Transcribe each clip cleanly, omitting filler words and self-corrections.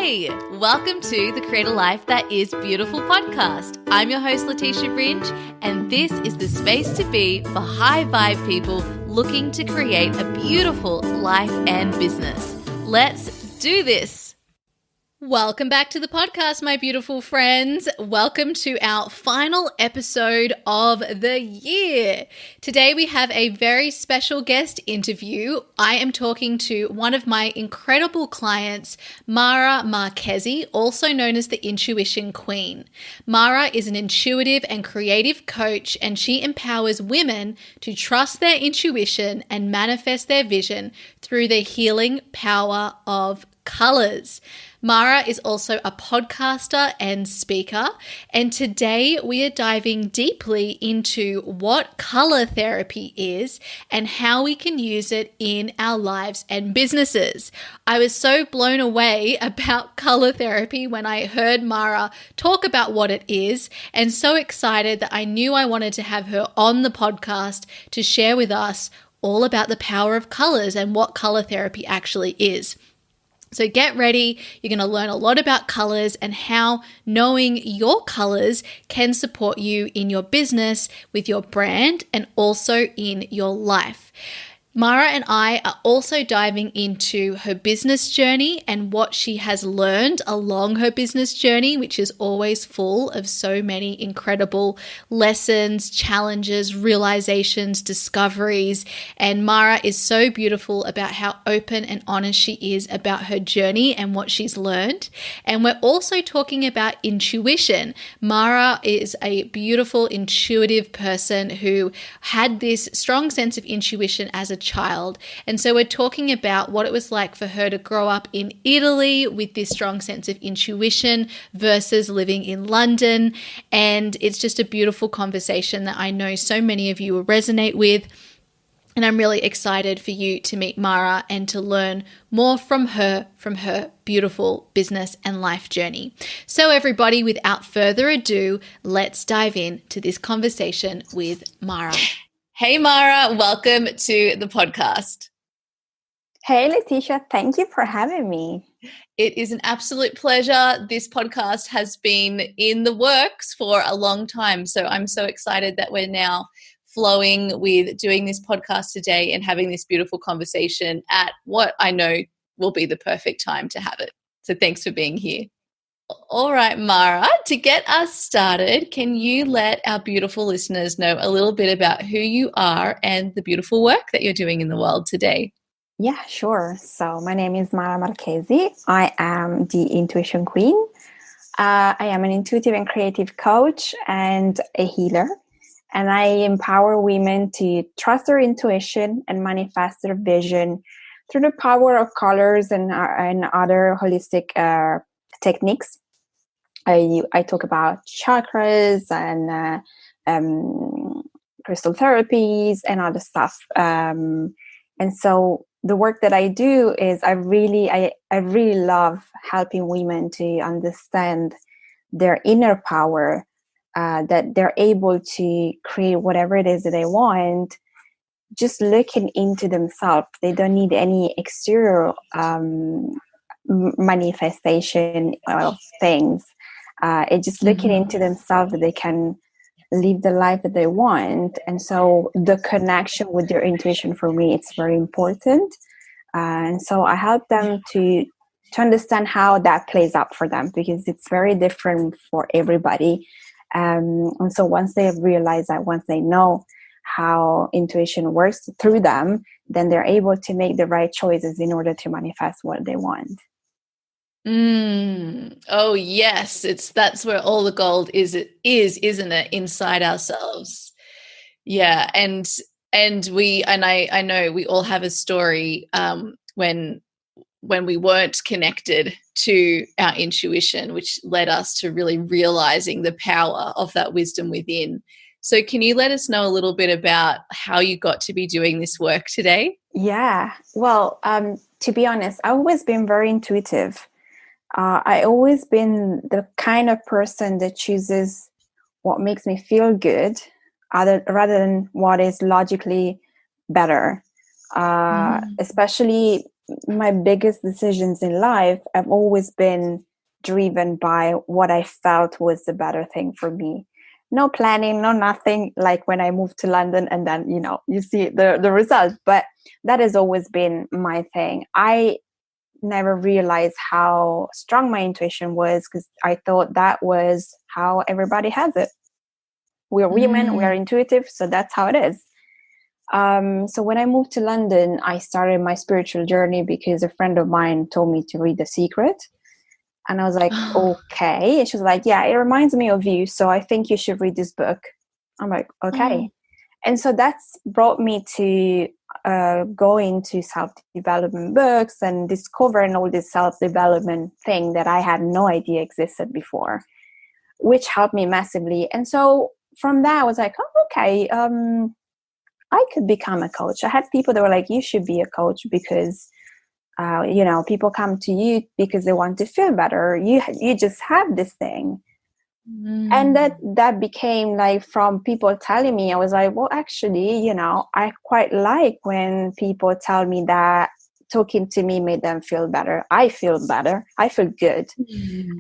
Hey, welcome to the Create a Life That Is Beautiful podcast. I'm your host, Leticia Ringe, and this is the space to be for high vibe people looking to create a beautiful life and business. Let's do this. Welcome back to the podcast, my beautiful friends. Welcome to our final episode of the year. Today we have a very special guest interview. I am talking to one of my incredible clients, Mara Marchesi, also known as the Intuition Queen. Mara is an intuitive and creative coach, and she empowers women to trust their intuition and manifest their vision through the healing power of colors. Mara is also a podcaster and speaker, and today we are diving deeply into what color therapy is and how we can use it in our lives and businesses. I was so blown away about color therapy when I heard Mara talk about what it is, and so excited that I knew I wanted to have her on the podcast to share with us all about the power of colors and what color therapy actually is. So get ready. You're going to learn a lot about colors and how knowing your colors can support you in your business, with your brand, and also in your life. Mara and I are also diving into her business journey and what she has learned along her business journey, which is always full of so many incredible lessons, challenges, realizations, discoveries. And Mara is so beautiful about how open and honest she is about her journey and what she's learned. And we're also talking about intuition. Mara is a beautiful, intuitive person who had this strong sense of intuition as a child. And so we're talking about what it was like for her to grow up in Italy with this strong sense of intuition versus living in London. And it's just a beautiful conversation that I know so many of you will resonate with. And I'm really excited for you to meet Mara and to learn more from her beautiful business and life journey. So everybody, without further ado, let's dive into this conversation with Mara. Hey, Mara, welcome to the podcast. Hey, Leticia, thank you for having me. It is an absolute pleasure. This podcast has been in the works for a long time, so I'm so excited that we're now flowing with doing this podcast today and having this beautiful conversation at what I know will be the perfect time to have it. So thanks for being here. All right, Mara, to get us started, can you let our beautiful listeners know a little bit about who you are and the beautiful work that you're doing in the world today? Yeah, sure. So my name is Mara Marchesi. I am the Intuition Queen. I am an intuitive and creative coach and a healer. And I empower women to trust their intuition and manifest their vision through the power of colors and other holistic techniques. I talk about chakras and crystal therapies and other stuff. And so the work that I do is I really love helping women to understand their inner power, that they're able to create whatever it is that they want, just looking into themselves. They don't need any exterior manifestation of things. It's just looking into themselves that they can live the life that they want. And so the connection with their intuition, for me, it's very important. And so I help them to understand how that plays out for them, because it's very different for everybody. And so once they have realized that, once they know how intuition works through them, then they're able to make the right choices in order to manifest what they want. Oh yes, that's where all the gold is, isn't it? Inside ourselves. Yeah. And I know we all have a story when we weren't connected to our intuition, which led us to really realizing the power of that wisdom within. So can you let us know a little bit about how you got to be doing this work today? Yeah. Well, to be honest, I've always been very intuitive. I always been the kind of person that chooses what makes me feel good rather than what is logically better. Especially my biggest decisions in life have always been driven by what I felt was the better thing for me. No planning, no nothing, like when I moved to London and then, you see the result. But that has always been my thing. I never realized how strong my intuition was because I thought that was how everybody has it. We're women, we are intuitive, so that's how it is. So when I moved to London, I started my spiritual journey because a friend of mine told me to read The Secret. And I was like, okay. And she was like, yeah, it reminds me of you, so I think you should read this book. I'm like, okay. And so that's brought me to go into self-development books and discovering all this self-development thing that I had no idea existed before, which helped me massively. And so from that, I was like, oh, okay, I could become a coach. I had people that were like, you should be a coach because, people come to you because they want to feel better. You just have this thing. And that became like from people telling me, I was like, well, actually, I quite like when people tell me that talking to me made them feel better. I feel better. I feel good.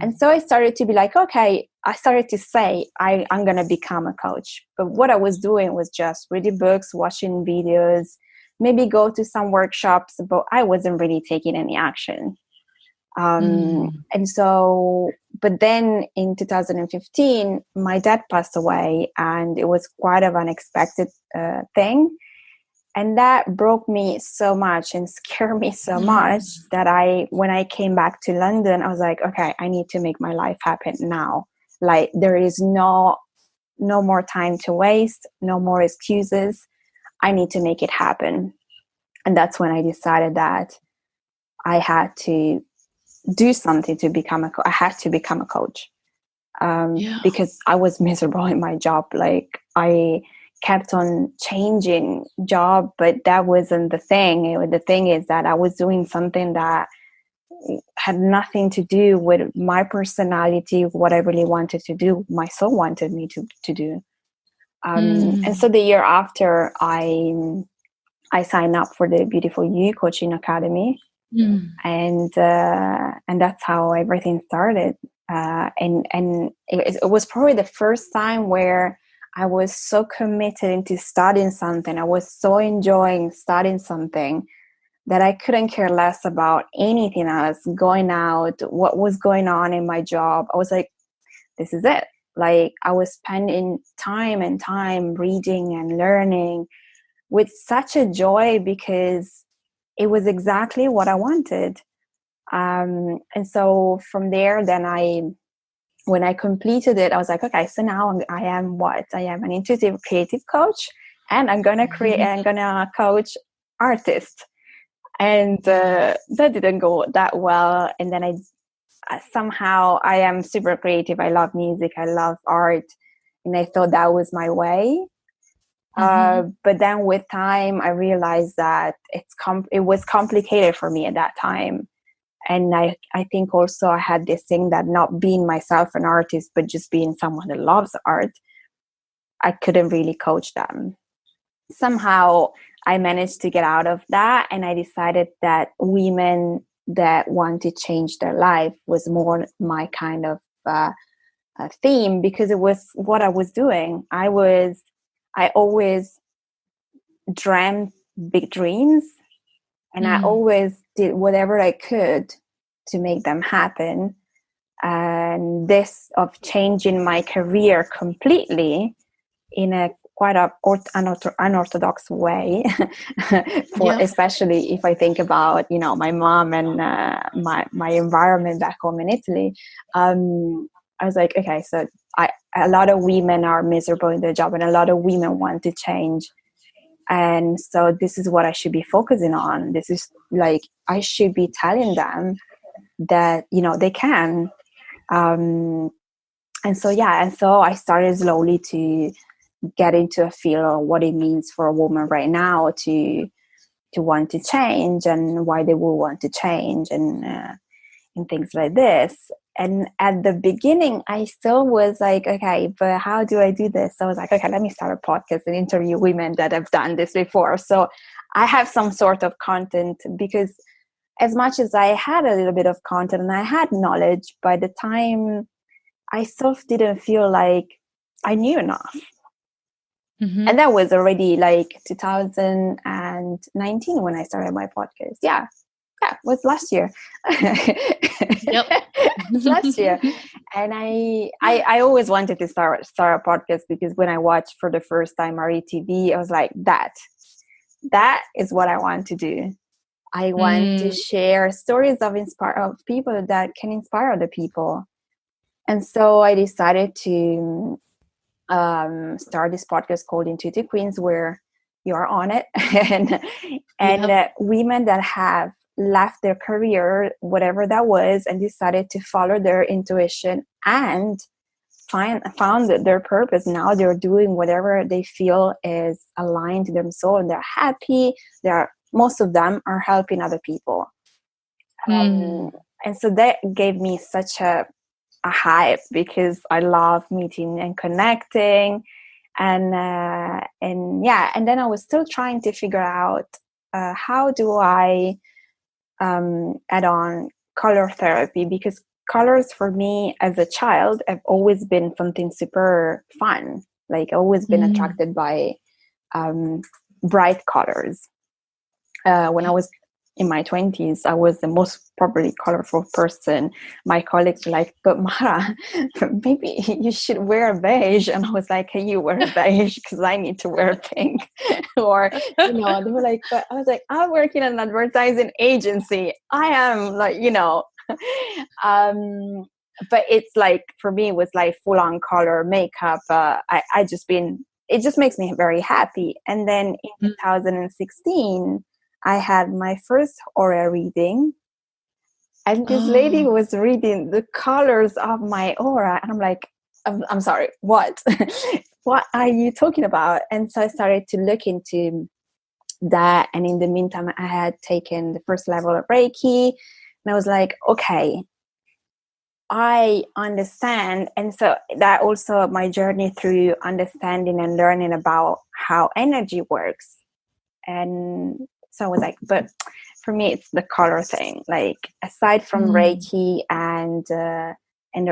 And so I started to be like, okay, I started to say, I'm going to become a coach. But what I was doing was just reading books, watching videos, maybe go to some workshops, but I wasn't really taking any action. And so, but then in 2015, my dad passed away, and it was quite an unexpected thing. And that broke me so much and scared me so much that when I came back to London, I was like, okay, I need to make my life happen now. Like, there is no more time to waste, no more excuses. I need to make it happen. And that's when I decided that I had to do something to become I had to become a coach because I was miserable in my job. Like, I kept on changing job, but that wasn't the thing. The thing is that I was doing something that had nothing to do with my personality, what I really wanted to do, my soul wanted me to do. And so the year after, I signed up for the Beautiful You Coaching Academy. And that's how everything started. And it was probably the first time where I was so committed into studying something. I was so enjoying studying something that I couldn't care less about anything else, going out, what was going on in my job. I was like, this is it. Like, I was spending time and time reading and learning with such a joy because it was exactly what I wanted. And so from there, then when I completed it, I was like, okay, so now I am what? I am an intuitive creative coach, and I'm going to coach artists. And that didn't go that well. And then somehow I am super creative. I love music. I love art. And I thought that was my way. But then with time, I realized that it was complicated for me at that time. And I think also I had this thing that not being myself an artist, but just being someone that loves art, I couldn't really coach them. Somehow I managed to get out of that, and I decided that women that want to change their life was more my kind of theme, because it was what I was doing. I always dreamt big dreams, and I always did whatever I could to make them happen. And this of changing my career completely in a quite unorthodox way, especially if I think about, my mom and my environment back home in Italy. I was like, okay, so a lot of women are miserable in their job, and a lot of women want to change. And so this is what I should be focusing on. This is like, I should be telling them that, they can. And so I started slowly to get into a feel of what it means for a woman right now to want to change, and why they will want to change, and things like this. And at the beginning, I still was like, okay, but how do I do this? So I was like, okay, let me start a podcast and interview women that have done this before. So I have some sort of content, because as much as I had a little bit of content and I had knowledge, by the time I still didn't feel like I knew enough. Mm-hmm. And that was already like 2019 when I started my podcast. Yeah, it was last year. Yep. It's last year. And I always wanted to start a podcast, because when I watched for the first time Marie TV, I was like, that is what I want to do. I want to share stories of people that can inspire other people. And so I decided to start this podcast called Intuitive Queens, where you are on it, and women that have left their career, whatever that was, and decided to follow their intuition and found their purpose. Now they're doing whatever they feel is aligned to their soul, and they're happy. Most of them are helping other people. And so that gave me such a hype, because I love meeting and connecting, and then I was still trying to figure out how do I add on color therapy, because colors for me as a child have always been something super fun. Like, I've always been attracted by bright colors. When I was in my 20s, I was the most probably colorful person. My colleagues were like, but Mara, maybe you should wear beige. And I was like, can you wear beige? Because I need to wear pink. Or, they were like, but I was like, I work in an advertising agency. I am like, but it's like, for me, it was like full on color makeup. It just makes me very happy. And then in 2016, I had my first aura reading, and this lady was reading the colors of my aura, and I'm like, I'm sorry, what? What are you talking about? And so I started to look into that, and in the meantime, I had taken the first level of Reiki, and I was like, okay, I understand. And so that also my journey through understanding and learning about how energy works. And so I was like, but for me, it's the color thing. Like, aside from Reiki and the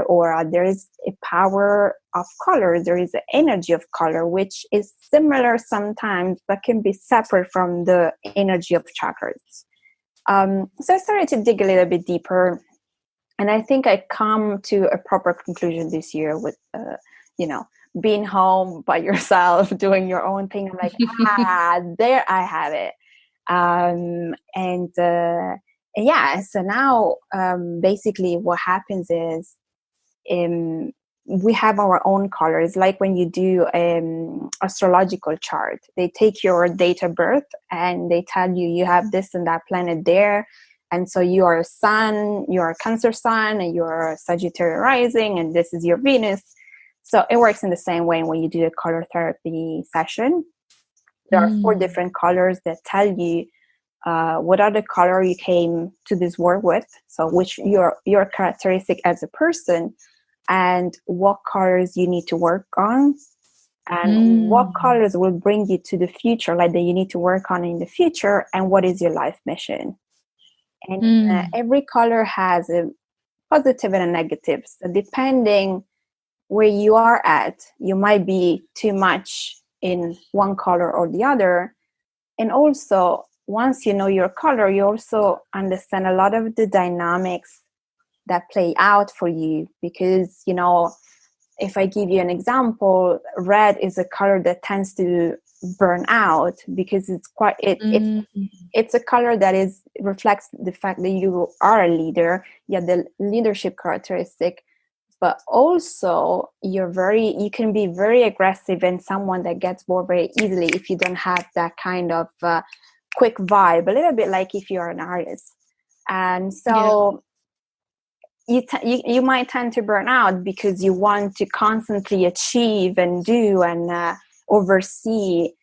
aura, there is a power of color. There is an energy of color, which is similar sometimes, but can be separate from the energy of chakras. So I started to dig a little bit deeper. And I think I come to a proper conclusion this year with, being home by yourself, doing your own thing. I'm like, there I have it. So now basically what happens is we have our own colors. Like when you do astrological chart, they take your date of birth and they tell you have this and that planet there. And so you are a sun, you're a Cancer sun, and you're a Sagittarius rising, and this is your Venus. So it works in the same way when you do a color therapy session. There are 4 different colors that tell you what are the color you came to this world with, so which your characteristic as a person, and what colors you need to work on, and what colors will bring you to the future, like that you need to work on in the future, and what is your life mission. And every color has a positive and a negative. So depending where you are at, you might be too much in one color or the other. And also, once you know your color, you also understand a lot of the dynamics that play out for you. Because, if I give you an example, red is a color that tends to burn out, because it's a color that reflects the fact that you are a leader. You have the leadership characteristic, but also you can be very aggressive and someone that gets bored very easily if you don't have that kind of quick vibe, a little bit like if you're an artist. And so you might tend to burn out because you want to constantly achieve and do and oversee.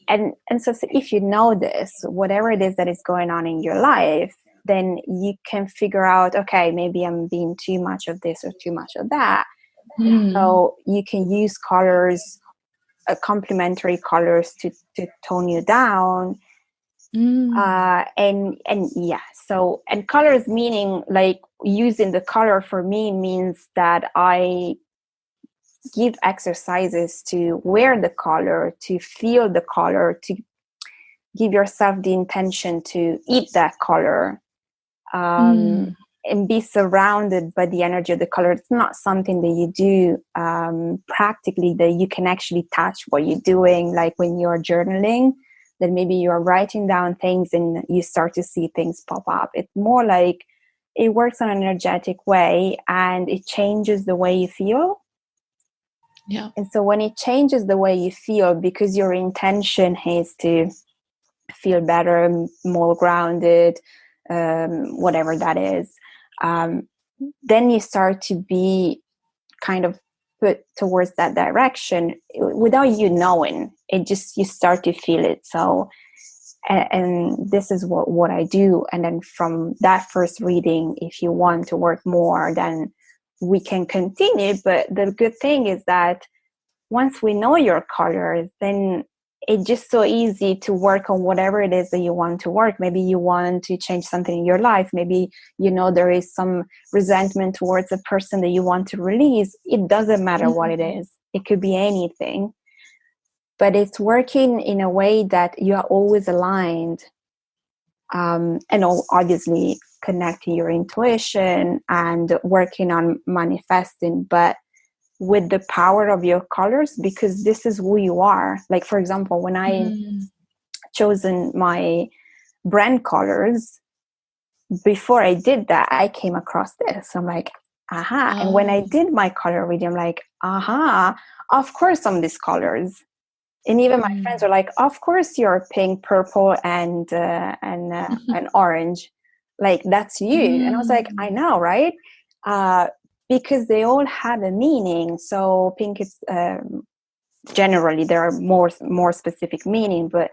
And so if you know this, whatever it is that is going on in your life, then you can figure out, okay, maybe I'm being too much of this or too much of that. So you can use colors, complementary colors to tone you down. And yeah, so, and colors, meaning like using the color for me means that I give exercises to wear the color, to feel the color, to give yourself the intention to eat that color, and be surrounded by the energy of the color. It's not something that you do practically, that you can actually touch what you're doing, like when you're journaling, that maybe you're writing down things and you start to see things pop up. It's more like it works on an energetic way, and it changes the way you feel. Yeah. And so when it changes the way you feel, because your intention is to feel better, more grounded, whatever that is, then you start to be kind of put towards that direction without you knowing. It just, you start to feel it. So, and this is what I do. And then from that first reading, if you want to work more, then we can continue. But the good thing is that once we know your colors, then it's just so easy to work on whatever it is that you want to work. Maybe you want to change something in your life. Maybe, there is some resentment towards a person that you want to release. It doesn't matter what it is. It could be anything. But it's working in a way that you are always aligned. And obviously connecting your intuition and working on manifesting, but with the power of your colors, because this is who you are. Like, for example, when I chosen my brand colors, before I did that, I came across this. I'm like, aha. And when I did my color reading, I'm like, aha, of course I'm these colors. And even my friends are like, of course you're pink, purple, and orange. Like, that's you. And I was like, I know, right? Because they all have a meaning. So pink is generally, there are more specific meaning, but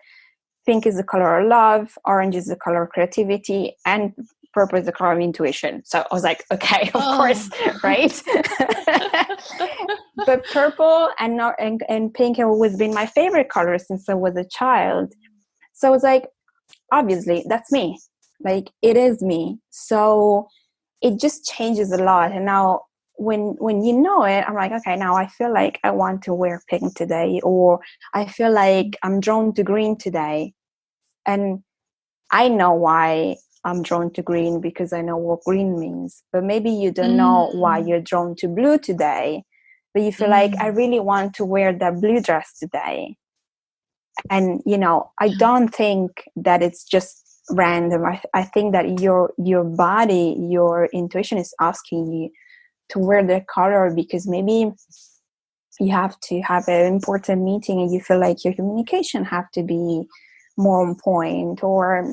pink is the color of love, orange is the color of creativity, and purple is the color of intuition. So I was like, okay, of course, right? But purple and pink have always been my favorite color since I was a child. So I was like, obviously, that's me. Like, it is me. So it just changes a lot. And now when you know it, I'm like, okay, now I feel like I want to wear pink today, or I feel like I'm drawn to green today. And I know why I'm drawn to green, because I know what green means. But maybe you don't know why you're drawn to blue today, but you feel like, I really want to wear that blue dress today. And, I don't think that it's just random. I think that your body, your intuition is asking you to wear the color, because maybe you have to have an important meeting and you feel like your communication have to be more on point, or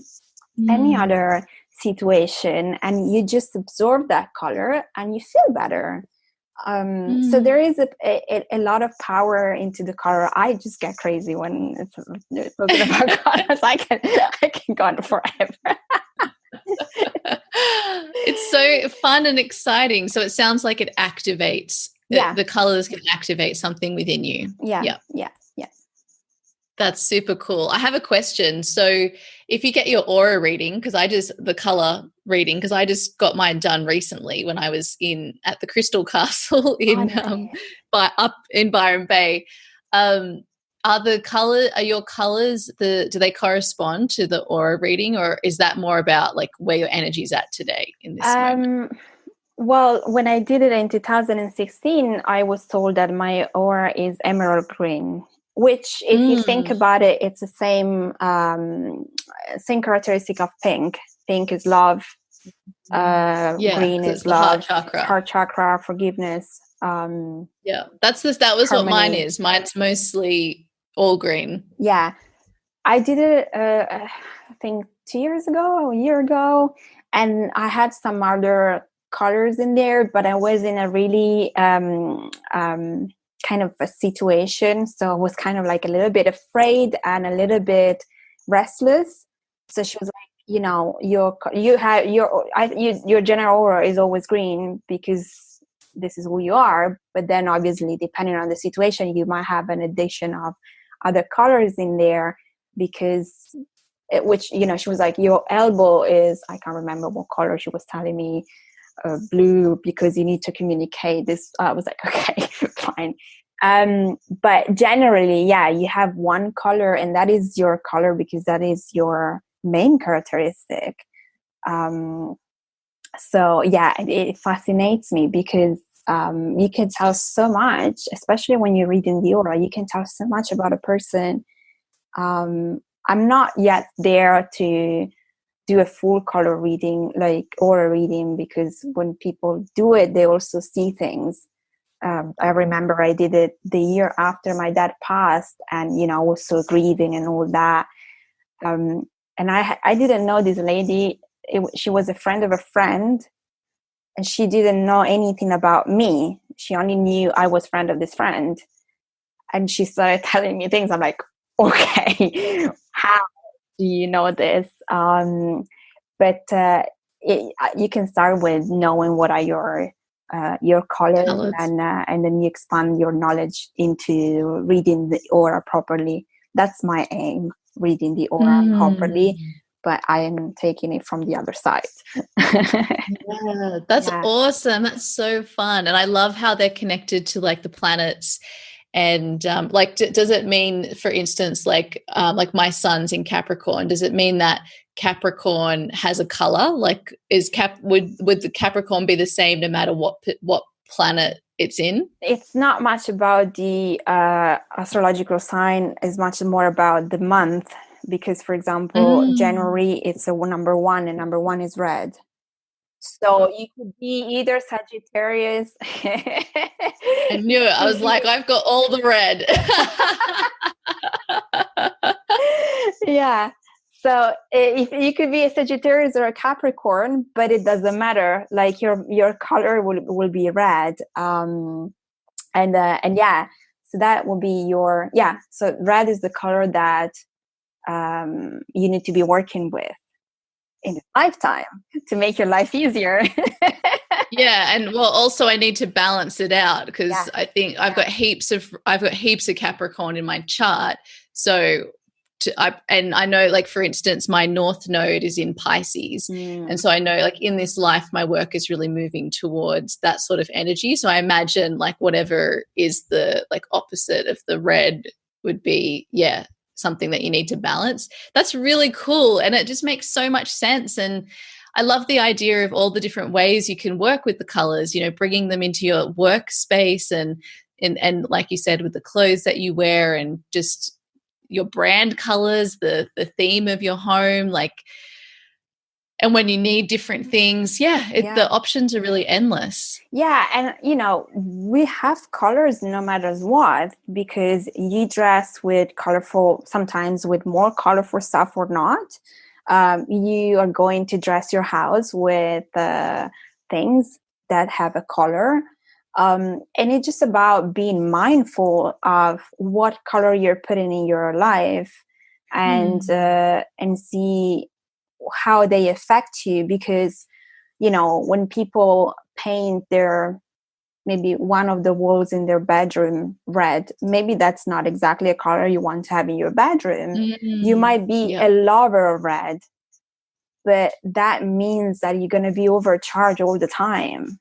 any other situation, and you just absorb that color and you feel better. So there is a lot of power into the color. I just get crazy when it's talking about colors. I can go on forever. It's so fun and exciting. So it sounds like it activates. Yeah. The colors can activate something within you. Yeah. That's super cool. I have a question. So if you get your aura reading, because I just got mine done recently when I was at the Crystal Castle up in Byron Bay. Are your colors, do they correspond to the aura reading, or is that more about like where your energy's at today in this moment? Well, when I did it in 2016, I was told that my aura is emerald green, which, if you think about it, it's the same characteristic of pink. Pink is love. Green is love. Heart chakra, forgiveness. Yeah, that was harmony. What mine is. Mine's mostly all green. Yeah, I did it. I think 2 years ago, a year ago, and I had some other colors in there, but I was in a really kind of a situation, so I was kind of like a little bit afraid and a little bit restless. So she was like, your general aura is always green because this is who you are, but then obviously depending on the situation, you might have an addition of other colors in there, because which, you know, she was like, your elbow is, I can't remember what color she was telling me, blue, because you need to communicate this. I was like, okay, fine. But generally, yeah, you have one color, and that is your color because that is your main characteristic. So yeah, it fascinates me because you can tell so much, especially when you're reading the aura. You can tell so much about a person. I'm not yet there to do a full color reading, like aura reading, because when people do it, they also see things. I remember I did it the year after my dad passed, and, you know, I was still grieving and all that. And I didn't know this lady. She was a friend of a friend, and she didn't know anything about me. She only knew I was friend of this friend. And she started telling me things. I'm like, okay, how do you know this? But you can start with knowing what are your colors, and then you expand your knowledge into reading the aura properly. That's my aim, reading the aura properly. But I am taking it from the other side. Yeah, that's awesome. That's so fun. And I love how they're connected to like the planets. And like, does it mean, for instance, like my sun's in Capricorn, does it mean that Capricorn has a color? Like, would the Capricorn be the same no matter what planet it's in? It's not much about the astrological sign, as much more about the month. Because, for example, January, it's a number 1, and number 1 is red. So you could be either Sagittarius. I knew it. I was like, I've got all the red. Yeah. So if you could be a Sagittarius or a Capricorn, but it doesn't matter. Like your color will be red. And yeah, so that will be your, so red is the color that you need to be working with in this lifetime to make your life easier. Yeah, and well, also I need to balance it out because I think I've got heaps of Capricorn in my chart. So and I know, like, for instance, my North Node is in Pisces, and so I know, like, in this life, my work is really moving towards that sort of energy. So I imagine, like, whatever is the like opposite of the red would be, something that you need to balance. That's really cool, and it just makes so much sense. And I love the idea of all the different ways you can work with the colors, you know, bringing them into your workspace and like you said, with the clothes that you wear and just your brand colors, the theme of your home, like, and when you need different things, the options are really endless. Yeah, and you know, we have colors no matter what, because you dress with colorful, sometimes with more colorful stuff or not. You are going to dress your house with things that have a color. And it's just about being mindful of what color you're putting in your life, and see how they affect you. Because, you know, when people paint maybe one of the walls in their bedroom red, maybe that's not exactly a color you want to have in your bedroom. You might be a lover of red, but that means that you're going to be overcharged all the time.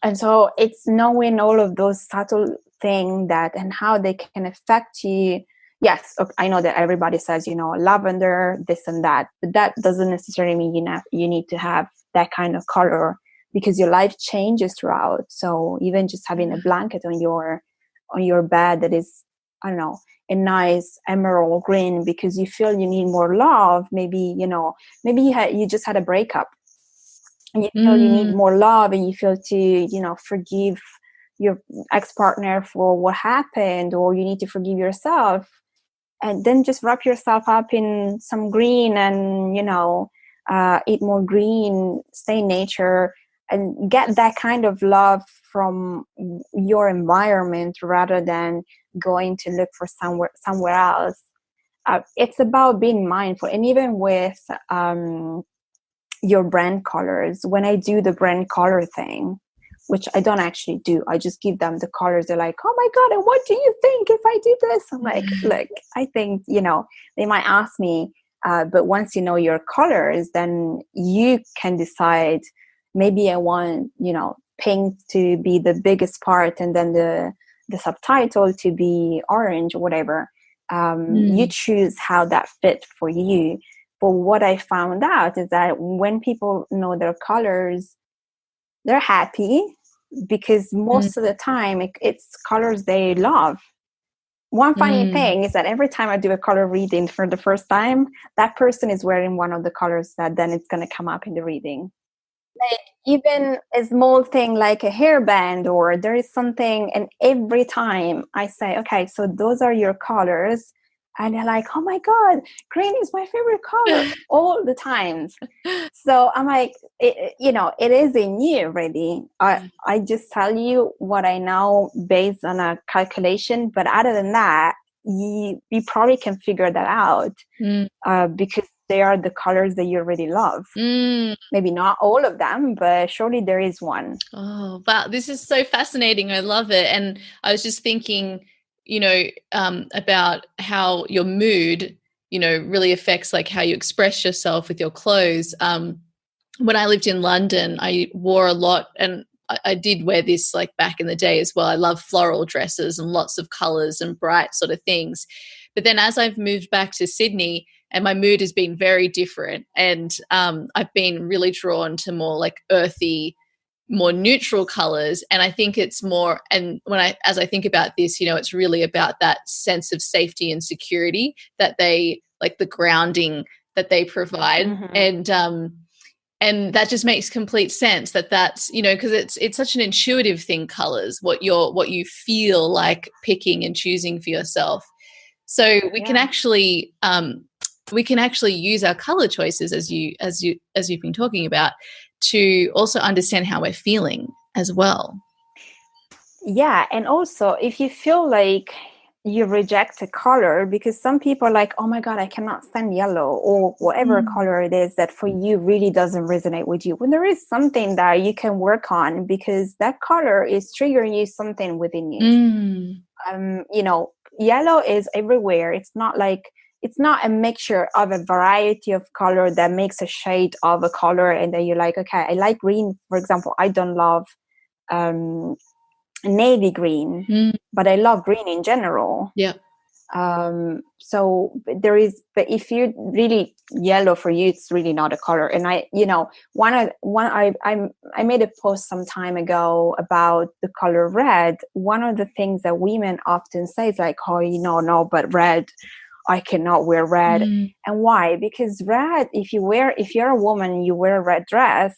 And so it's knowing all of those subtle things and how they can affect you. Yes, I know that everybody says, you know, lavender, this and that, but that doesn't necessarily mean you need to have that kind of color, because your life changes throughout. So even just having a blanket on your bed that is, I don't know, a nice emerald green because you feel you need more love. Maybe, you know, you just had a breakup and you feel you need more love, and you feel to, you know, forgive your ex-partner for what happened, or you need to forgive yourself. And then just wrap yourself up in some green and, you know, eat more green, stay in nature, and get that kind of love from your environment rather than going to look for somewhere else. It's about being mindful. And even with your brand colors, when I do the brand color thing, which I don't actually do, I just give them the colors. They're like, oh my God, and what do you think if I do this? I'm like, look, I think, you know, they might ask me, But once you know your colors, then you can decide, maybe I want, pink to be the biggest part, and then the subtitle to be orange or whatever. You choose how that fits for you. But what I found out is that when people know their colors, they're happy, because most of the time it's colors they love. One funny thing is that every time I do a color reading for the first time, that person is wearing one of the colors that then it's going to come up in the reading. Like even a small thing like a hairband, or there is something, and every time I say, okay, so those are your colors, and they're like, oh my God, green is my favorite color, all the times. So I'm like, it is in you already. I just tell you what I know based on a calculation, but other than that, you probably can figure that out, because they are the colors that you already love. Maybe not all of them, but surely there is one. Oh, wow. This is so fascinating. I love it. And I was just thinking, about how your mood, really affects like how you express yourself with your clothes. When I lived in London, I wore a lot, and I did wear this like back in the day as well. I love floral dresses and lots of colors and bright sort of things. But then as I've moved back to Sydney, and my mood has been very different, and I've been really drawn to more like earthy, more neutral colors. And I think it's more, and as I think about this, it's really about that sense of safety and security that they, like the grounding that they provide. And that just makes complete sense that's, because it's such an intuitive thing, colors, what you feel like picking and choosing for yourself. So we can actually use our color choices, as you've been talking about, to also understand how we're feeling as well. Yeah, and also if you feel like you reject a color, because some people are like, oh my God, I cannot stand yellow, or whatever color it is that for you really doesn't resonate with you, when there is something that you can work on, because that color is triggering you something within you. Yellow is everywhere. It's not a mixture of a variety of color that makes a shade of a color, and then you're like, okay, I like green, for example. I don't love navy green, but I love green in general. So but if you really, yellow for you, it's really not a color. And I made a post some time ago about the color red. One of the things that women often say is like, oh, no, but red, I cannot wear red. And why? Because red, if you're a woman and you wear a red dress,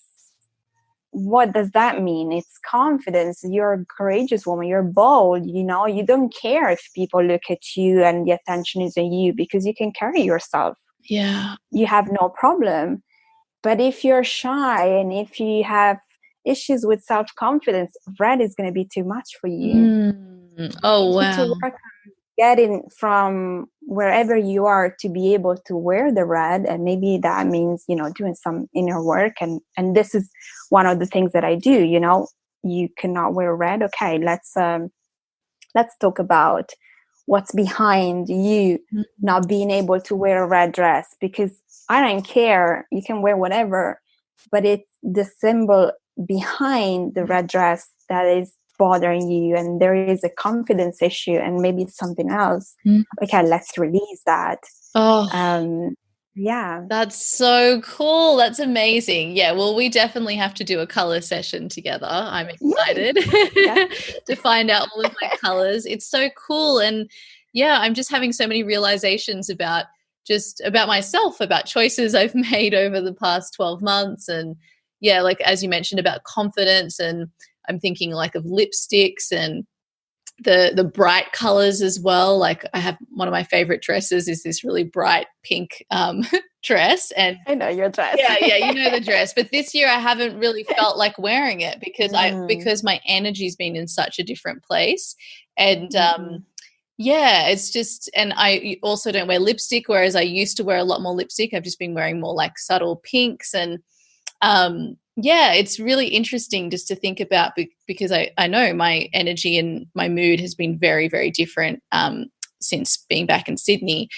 what does that mean? It's confidence. You're a courageous woman. You're bold. You don't care if people look at you and the attention is on you, because you can carry yourself. Yeah. You have no problem. But if you're shy and if you have issues with self-confidence, red is going to be too much for you. Oh, wow. You need to work on getting from wherever you are to be able to wear the red. And maybe that means, doing some inner work. And this is one of the things that I do. You cannot wear red. Okay, let's talk about what's behind you not being able to wear a red dress, because I don't care. You can wear whatever, but it's the symbol behind the red dress that is bothering you, and there is a confidence issue, and maybe it's something else. Okay, let's release that. Yeah, that's so cool. That's amazing. Yeah, well, we definitely have to do a color session together. I'm excited to find out all of my colors. It's so cool. And yeah, I'm just having so many realizations about myself, about choices I've made over the past 12 months. And yeah, like as you mentioned about confidence, and I'm thinking like of lipsticks and the bright colors as well. Like I have one of my favorite dresses is this really bright pink dress, and I know your dress. Yeah, you know the dress. But this year I haven't really felt like wearing it because my energy's been in such a different place. And yeah, it's just, and I also don't wear lipstick, whereas I used to wear a lot more lipstick. I've just been wearing more like subtle pinks. And yeah, it's really interesting just to think about, because I know my energy and my mood has been very, very different since being back in Sydney.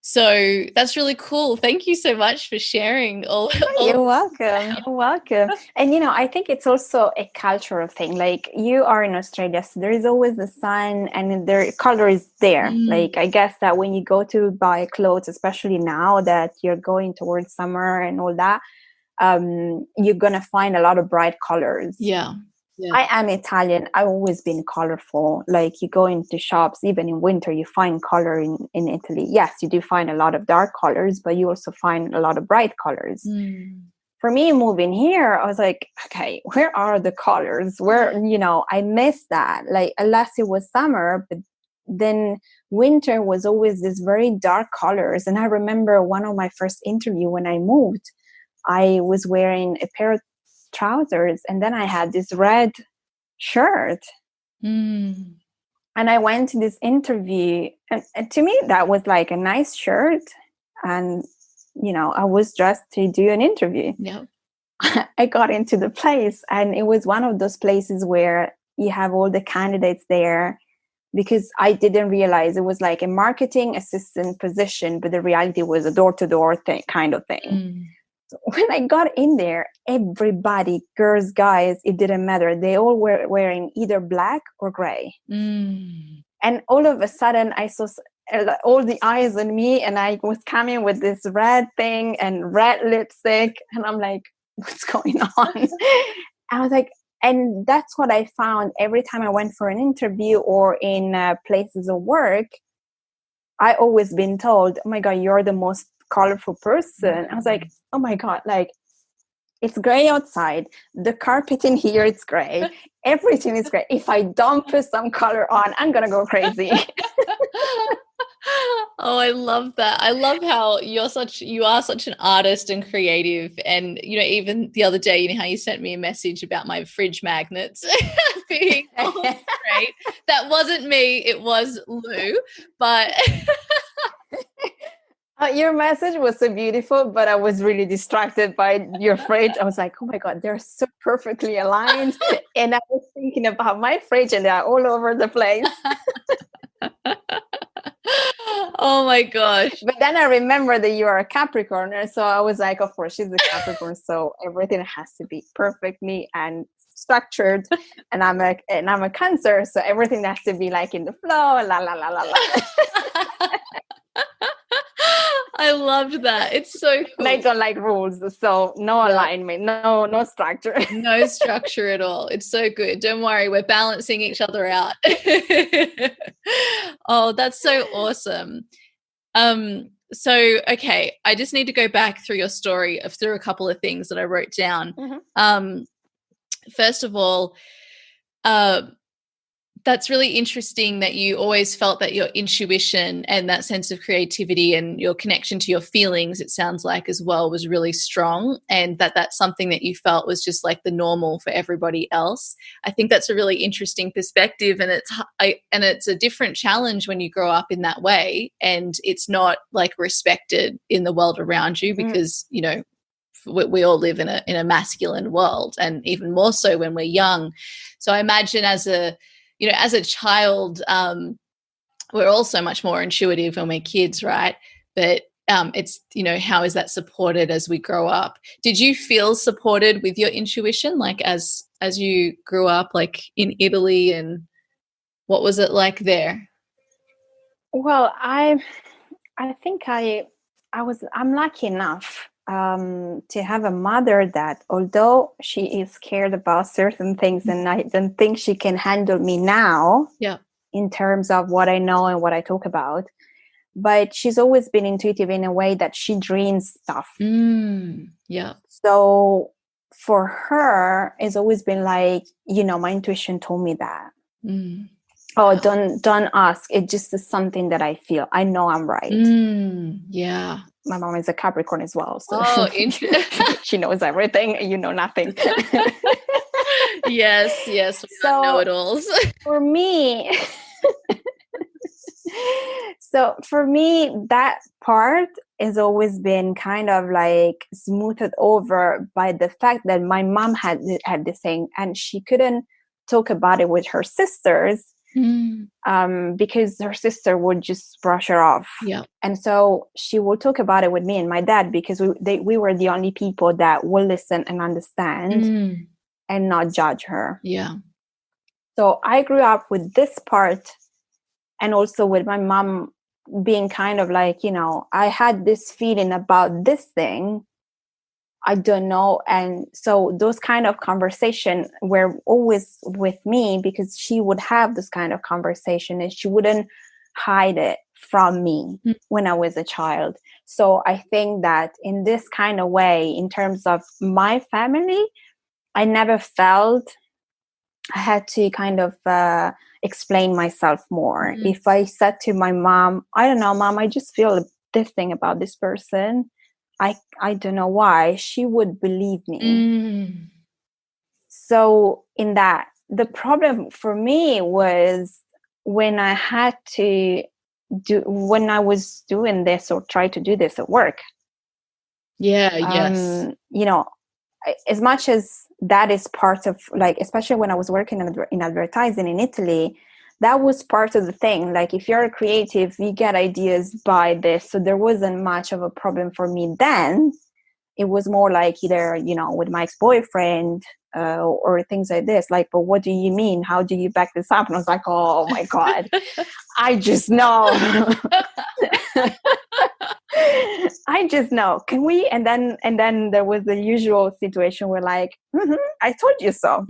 So that's really cool. Thank you so much for sharing all. You're welcome. You're welcome. And, I think it's also a cultural thing. Like, you are in Australia, so there is always the sun and their color is there. Like, I guess that when you go to buy clothes, especially now that you're going towards summer and all that, you're going to find a lot of bright colors. Yeah. I am Italian. I've always been colorful. Like, you go into shops, even in winter, you find color in Italy. Yes, you do find a lot of dark colors, but you also find a lot of bright colors. For me, moving here, I was like, okay, where are the colors? Where, I miss that. Like, unless it was summer, but then winter was always this very dark colors. And I remember one of my first interview when I moved, I was wearing a pair of trousers and then I had this red shirt. And I went to this interview and to me that was like a nice shirt, and I was dressed to do an interview. I got into the place and it was one of those places where you have all the candidates there, because I didn't realize it was like a marketing assistant position, but the reality was a door-to-door kind of thing. When I got in there, everybody, girls, guys, it didn't matter. They all were wearing either black or gray. And all of a sudden, I saw all the eyes on me, and I was coming with this red thing and red lipstick. And I'm like, what's going on? I was like, and that's what I found every time I went for an interview or in places of work. I always been told, oh my God, you're the most colorful person. I was like, oh my God, like, it's gray outside. The carpet in here, it's gray. Everything is gray. If I don't put some color on, I'm going to go crazy. Oh, I love that. I love how you are such an artist and creative. And, even the other day, how you sent me a message about my fridge magnets being all great. That wasn't me. It was Lou. But your message was so beautiful, but I was really distracted by your fridge. I was like, oh my God, they're so perfectly aligned. And I was thinking about my fridge and they're all over the place. Oh my gosh. But then I remember that you are a Capricorn. So I was like, of course, she's a Capricorn. So everything has to be perfectly and structured. And I'm a Cancer. So everything has to be like in the flow. La, la, la, la, la. I loved that. It's so cool. I don't like rules, so no alignment, no structure. No structure at all. It's so good. Don't worry, we're balancing each other out. Oh, that's so awesome. So, okay, I just need to go back through your story through a couple of things that I wrote down. First of all, that's really interesting that you always felt that your intuition and that sense of creativity and your connection to your feelings, it sounds like as well, was really strong, and that's something that you felt was just like the normal for everybody else. I think that's a really interesting perspective, and it's a different challenge when you grow up in that way and it's not like respected in the world around you, because we all live in a masculine world, and even more so when we're young. So I imagine as a child, we're all so much more intuitive when we're kids, right? But it's, how is that supported as we grow up? Did you feel supported with your intuition, like as you grew up, like in Italy, and what was it like there? Well, I think I'm lucky enough to have a mother that, although she is scared about certain things and I don't think she can handle me now in terms of what I know and what I talk about, but she's always been intuitive in a way that she dreams stuff. So for her, it's always been like, my intuition told me that. Oh, don't ask. It just is something that I feel. I know I'm right. Yeah. My mom is a Capricorn as well. So she knows everything and you know nothing. Yes. So, know-it-alls. For me, that part has always been kind of like smoothed over by the fact that my mom had the thing and she couldn't talk about it with her sisters because her sister would just brush her off. Yeah. And so she would talk about it with me and my dad, because we were the only people that will listen and understand and not judge her. Yeah. So I grew up with this part, and also with my mom being kind of like, you know, I had this feeling about this thing, I don't know. And so those kind of conversations were always with me, because she would have this kind of conversation and she wouldn't hide it from me when I was a child. So I think that in this kind of way, in terms of my family, I never felt I had to kind of explain myself more. If I said to my mom, I don't know, Mom, I just feel this thing about this person, I don't know why, she would believe me. So in that, the problem for me was when I was doing this or try to do this at work. Yes. You know, as much as that is part of, like, especially when I was working in advertising in Italy, that was part of the thing. Like, if you're a creative, you get ideas by this. So there wasn't much of a problem for me then. It was more like either, you know, with my ex-boyfriend or things like this. Like, but what do you mean? How do you back this up? And I was like, oh my God, I just know. I just know. Can we? And then there was the usual situation where, like, I told you so.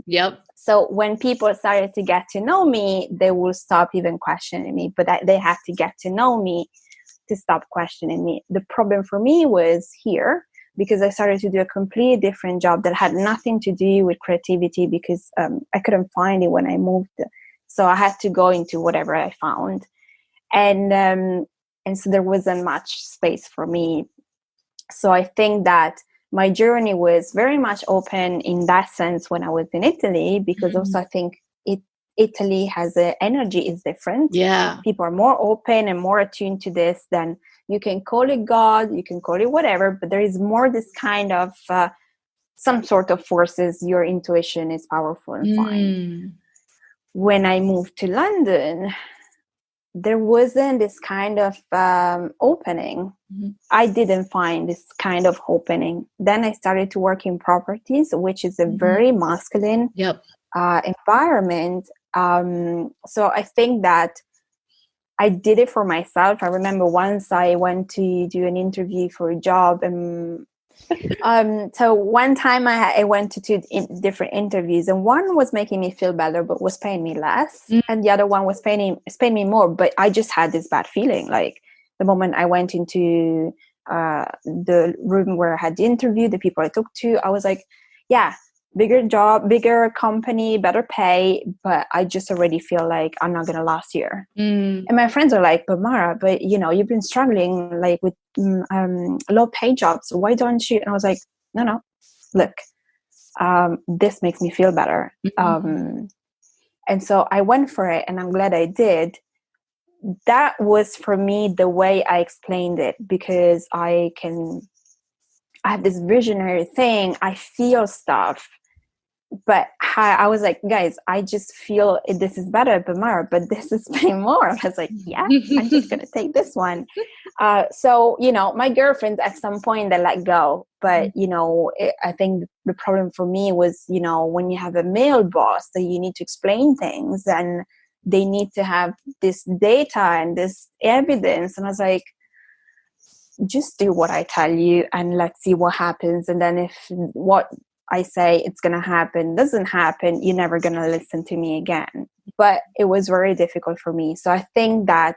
Yep. So when people started to get to know me, they will stop even questioning me. But they had to get to know me to stop questioning me. The problem for me was here, because I started to do a completely different job that had nothing to do with creativity, because I couldn't find it when I moved. So I had to go into whatever I found. And so there wasn't much space for me. So I think that my journey was very much open in that sense when I was in Italy, because also I think Italy has an energy is different. Yeah. People are more open and more attuned to this. Than you can call it God, you can call it whatever, but there is more this kind of some sort of forces. Your intuition is powerful and fine. When I moved to London, there wasn't this kind of opening. I didn't find this kind of opening. Then I started to work in properties, which is a very masculine environment. So I think that I did it for myself. I remember once I went to do an interview for a job, and so one time I went to two different interviews, and one was making me feel better but was paying me less, and the other one was paying me more. But I just had this bad feeling. Like, the moment I went into the room where I had the interview, the people I talked to, I was like, yeah, bigger job, bigger company, better pay, but I just already feel like I'm not gonna last here. And my friends are like, but Mara, but you know, you've been struggling like with low pay jobs, why don't you? And I was like, no, look, this makes me feel better. And so I went for it, and I'm glad I did. That was for me the way I explained it, because I have this visionary thing. I feel stuff. But I was like, guys, I just feel this is better, but this is paying more. I was like, yeah, I'm just going to take this one. So, you know, my girlfriends at some point, they let go. But, you know, I think the problem for me was, you know, when you have a male boss, that you need to explain things, and they need to have this data and this evidence. And I was like, just do what I tell you, and let's see what happens. And then if what I say it's going to happen doesn't happen, you're never going to listen to me again. But it was very difficult for me. So I think that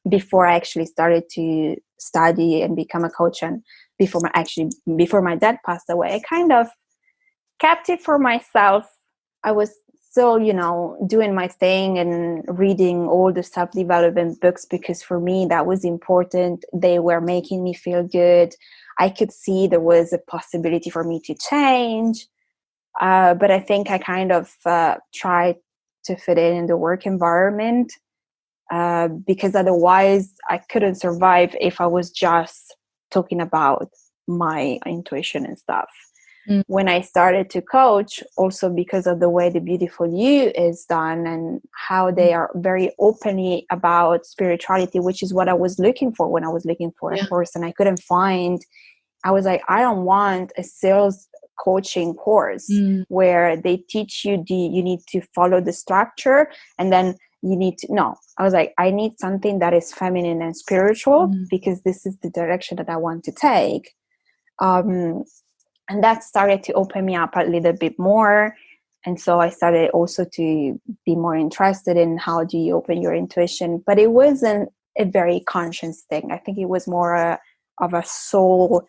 before I actually started to study and become a coach, and before my dad passed away, I kind of kept it for myself. I was still, you know, doing my thing and reading all the self-development books, because for me that was important. They were making me feel good. I could see there was a possibility for me to change. But I think I kind of tried to fit in the work environment, because otherwise I couldn't survive if I was just talking about my intuition and stuff. when I started to coach, also because of the way the Beautiful You is done and how they are very openly about spirituality, which is what I was looking for when I was looking for a course, and I couldn't find. I was like, I don't want a sales coaching course where they teach you you need to follow the structure and then you need to, no. I was like, I need something that is feminine and spiritual because this is the direction that I want to take. And that started to open me up a little bit more. And so I started also to be more interested in how do you open your intuition. But it wasn't a very conscious thing. I think it was more of a soul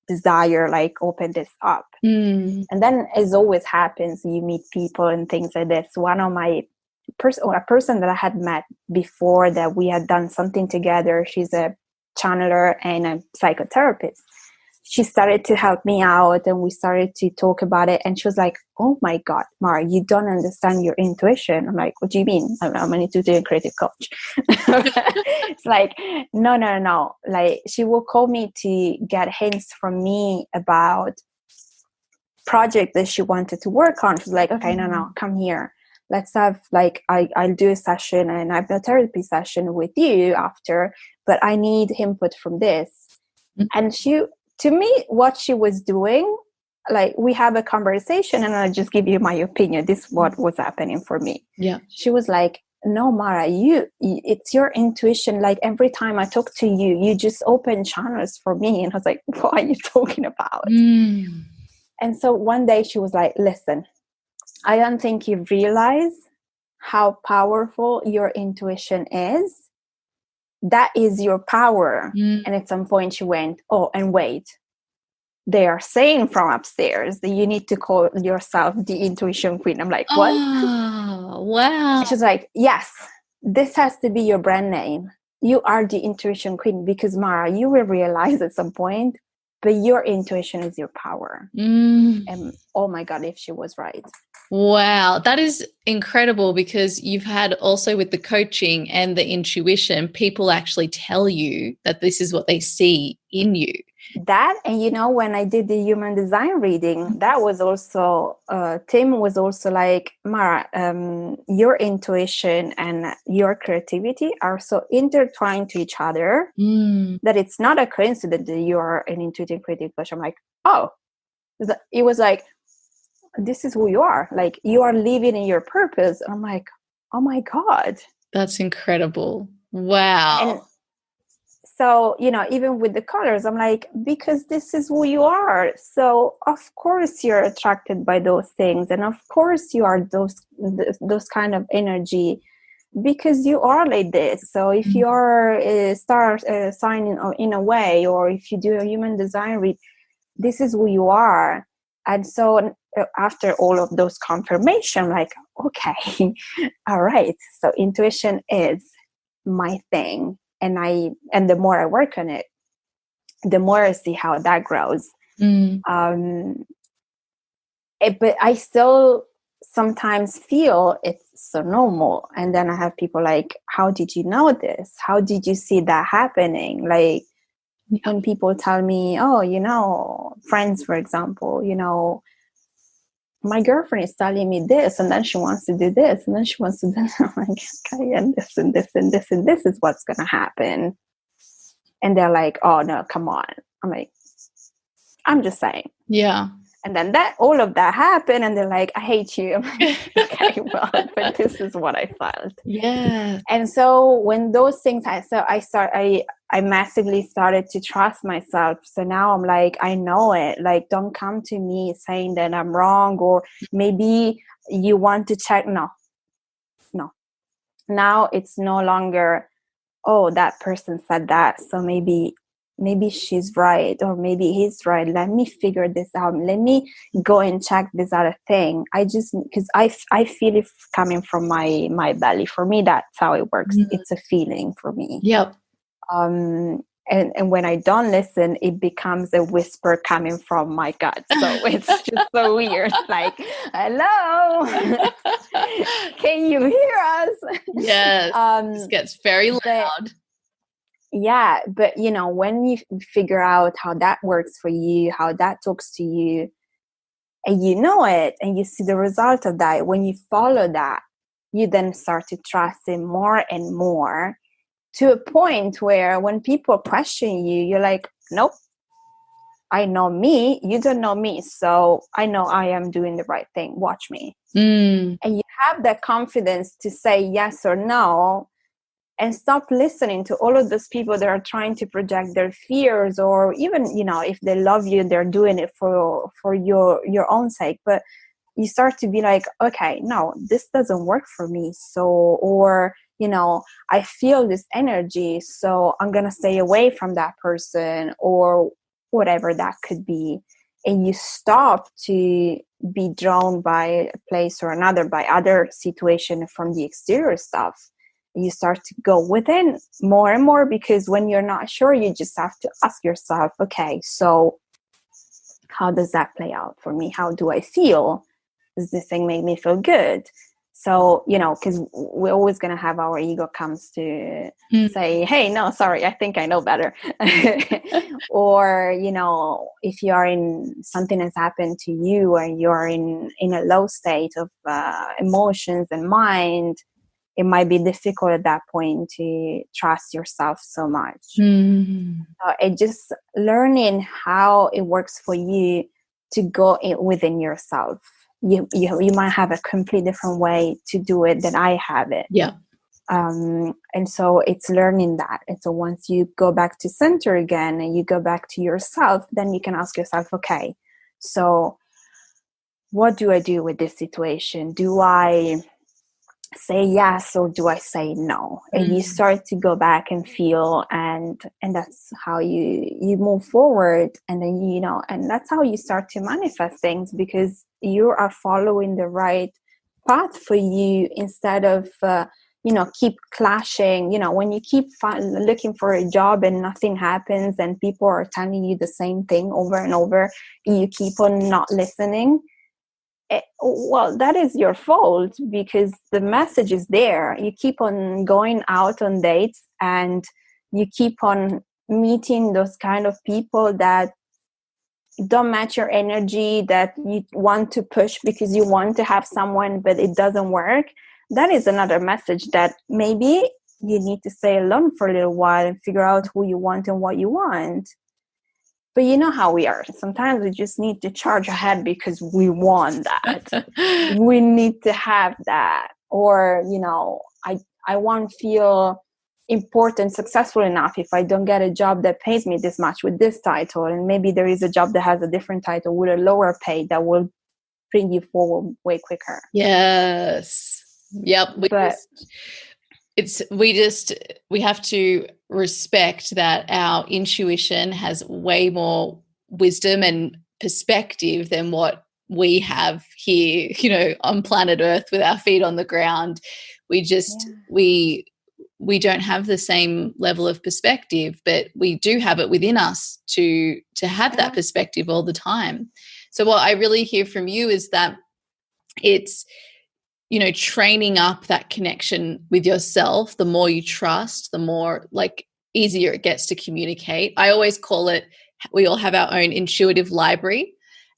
desire, like open this up. And then as always happens, you meet people and things like this. One of my a person that I had met before that we had done something together, she's a channeler and a psychotherapist. She started to help me out and we started to talk about it. And she was like, oh my God, Mara, you don't understand your intuition. I'm like, what do you mean? I'm an intuitive creative coach. It's like, no. Like she will call me to get hints from me about project that she wanted to work on. She's like, okay, no, come here. Let's have like, I'll do a session and I have a therapy session with you after, but I need input from this. And to me, what she was doing, like we have a conversation and I'll just give you my opinion. This is what was happening for me. Yeah. She was like, no, Mara, it's your intuition. Like every time I talk to you, you just open channels for me. And I was like, what are you talking about? And so one day she was like, listen, I don't think you realize how powerful your intuition is. That is your power. And at some point she went, oh, and wait, they are saying from upstairs that you need to call yourself the intuition queen. I'm like, what? Oh, wow. And she's like, yes, this has to be your brand name. You are the intuition queen because Mara, you will realize at some point, but your intuition is your power. And oh my God, if she was right. Wow, that is incredible because you've had also with the coaching and the intuition, people actually tell you that this is what they see in you. That, and you know, when I did the human design reading, that was also, Tim was also like, Mara, your intuition and your creativity are so intertwined to each other that it's not a coincidence that you are an intuitive creative coach. I'm like, oh, it was like, this is who you are. Like you are living in your purpose. I'm like, oh my God. That's incredible. Wow. And so, you know, even with the colors, I'm like, because this is who you are. So of course you're attracted by those things. And of course you are those kind of energy because you are like this. So if you are a star sign in a way, or if you do a human design read, this is who you are. And so after all of those confirmation, like, okay, all right. So intuition is my thing. And the more I work on it, the more I see how that grows. But I still sometimes feel it's so normal. And then I have people like, how did you know this? How did you see that happening? Like when people tell me, oh, you know, friends, for example, you know, my girlfriend is telling me this, and then she wants to do this, and then she wants to do this. I'm like, okay, and this and this and this and this is what's going to happen. And they're like, oh, no, come on. I'm like, I'm just saying. Yeah. And then all of that happened, and they're like, I hate you. I'm like, okay, well, but this is what I felt. Yeah. And so when those things, I massively started to trust myself. So now I'm like, I know it. Like, don't come to me saying that I'm wrong, or maybe you want to check. No. Now it's no longer, oh, that person said that, so maybe she's right, or maybe he's right. Let me figure this out. Let me go and check this other thing. I just, because I feel it coming from my belly. For me, that's how it works. It's a feeling for me. Yep. And when I don't listen, it becomes a whisper coming from my gut. So it's just so weird. Like, hello, can you hear us? Yes. This gets very loud. Yeah, but you know, when you figure out how that works for you, how that talks to you, and you know it, and you see the result of that. When you follow that, you then start to trust it more and more, to a point where when people question you, you're like, nope, I know me, you don't know me, so I know I am doing the right thing, watch me. And you have that confidence to say yes or no, and stop listening to all of those people that are trying to project their fears, or even, you know, if they love you, they're doing it for your own sake. But you start to be like, okay, no, this doesn't work for me. So, or, you know, I feel this energy, so I'm going to stay away from that person, or whatever that could be. And you stop to be drawn by a place or another, by other situation from the exterior stuff. You start to go within more and more, because when you're not sure, you just have to ask yourself, okay, so how does that play out for me? How do I feel? Does this thing make me feel good? So, you know, because we're always going to have our ego comes to say, hey, no, sorry, I think I know better. Or, you know, if you are in something has happened to you, and you're in a low state of emotions and mind, it might be difficult at that point to trust yourself so much. It just learning how it works for you to go within yourself. You might have a complete different way to do it than I have it. Yeah. And so it's learning that. And so once you go back to center again, and you go back to yourself, then you can ask yourself, okay, so what do I do with this situation? Do I say yes, or do I say no? And you start to go back and feel, and that's how you move forward. And then, you know, and that's how you start to manifest things, because you are following the right path for you, instead of you know, keep clashing. You know, when you keep looking for a job and nothing happens, and people are telling you the same thing over and over, you keep on not listening. Well, that is your fault, because the message is there. You keep on going out on dates, and you keep on meeting those kind of people that don't match your energy, that you want to push because you want to have someone, but it doesn't work. That is another message that maybe you need to stay alone for a little while and figure out who you want and what you want. But you know how we are. Sometimes we just need to charge ahead because we want that. We need to have that. Or, you know, I won't feel important, successful enough if I don't get a job that pays me this much with this title. And maybe there is a job that has a different title with a lower pay that will bring you forward way quicker. Yes. Yep. We have to respect that our intuition has way more wisdom and perspective than what we have here, you know, on planet Earth with our feet on the ground. We just, we don't have the same level of perspective, but we do have it within us to have that perspective all the time. So what I really hear from you is that it's, you know, training up that connection with yourself. The more you trust, the more like easier it gets to communicate. I always call it, we all have our own intuitive library.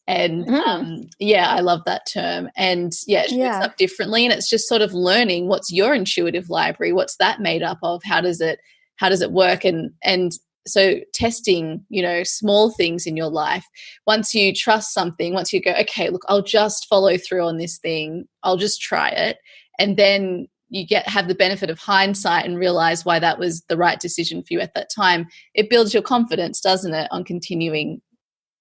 And I love that term. And it shows up differently. And it's just sort of learning what's your intuitive library, what's that made up of, how does it work? And so testing, you know, small things in your life. Once you trust something, once you go, okay, look, I'll just follow through on this thing, I'll just try it. And then you have the benefit of hindsight and realize why that was the right decision for you at that time. It builds your confidence, doesn't it, on continuing.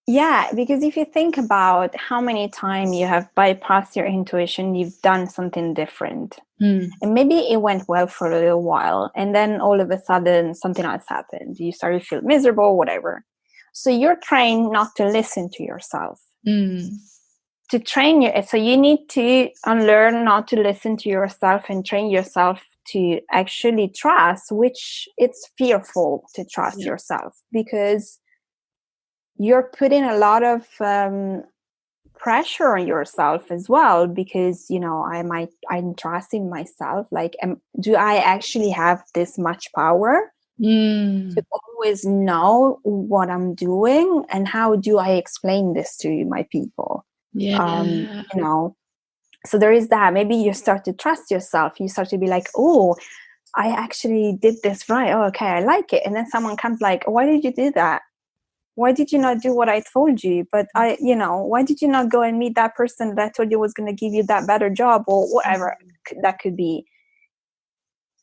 Yeah, because if you think about how many times you have bypassed your intuition, you've done something different. And maybe it went well for a little while, and then all of a sudden something else happened. You started to feel miserable, whatever. So you're trained not to listen to yourself. To train so you need to unlearn not to listen to yourself and train yourself to actually trust, which it's fearful to trust yourself, because you're putting a lot of pressure on yourself as well, because, you know, I'm trusting myself. Like, do I actually have this much power to always know what I'm doing? And how do I explain this to my people? Yeah. You know, so there is that. Maybe you start to trust yourself. You start to be like, oh, I actually did this right. Oh, okay, I like it. And then someone comes like, why did you do that? Why did you not do what I told you? But why did you not go and meet that person that I told you was going to give you that better job, or whatever that could be?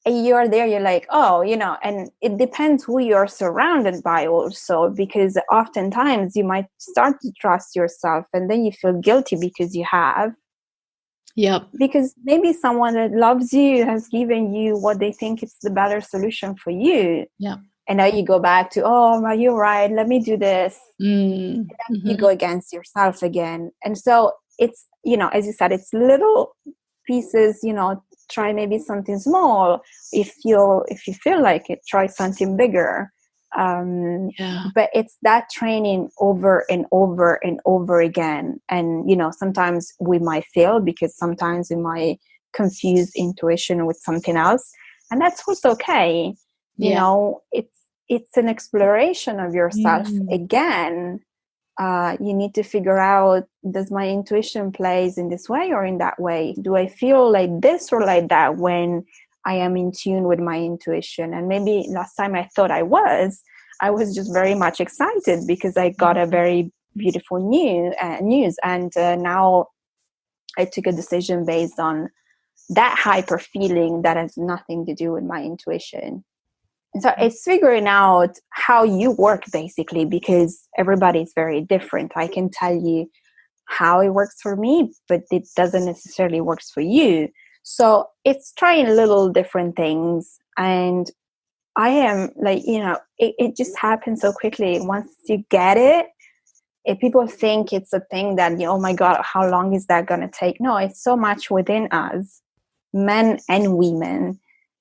And you're there, you're like, oh, and it depends who you're surrounded by also, because oftentimes you might start to trust yourself and then you feel guilty because you have. Yep. Because maybe someone that loves you has given you what they think is the better solution for you. Yeah. And now you go back to, oh, you're right, let me do this. Mm-hmm. And you go against yourself again. And so it's, as you said, it's little pieces, try maybe something small. If you feel like it, try something bigger. But it's that training over and over and over again. And, sometimes we might fail because sometimes we might confuse intuition with something else. And that's also okay. It's an exploration of yourself again. You need to figure out, does my intuition plays in this way or in that way? Do I feel like this or like that when I am in tune with my intuition? And maybe last time I thought I was just very much excited because I got a very beautiful news. And now I took a decision based on that hyper feeling that has nothing to do with my intuition. So it's figuring out how you work, basically, because everybody's very different. I can tell you how it works for me, but it doesn't necessarily work for you. So it's trying little different things. And I am like, it just happens so quickly. Once you get it, if people think it's a thing that, oh my God, how long is that going to take? No, it's so much within us, men and women,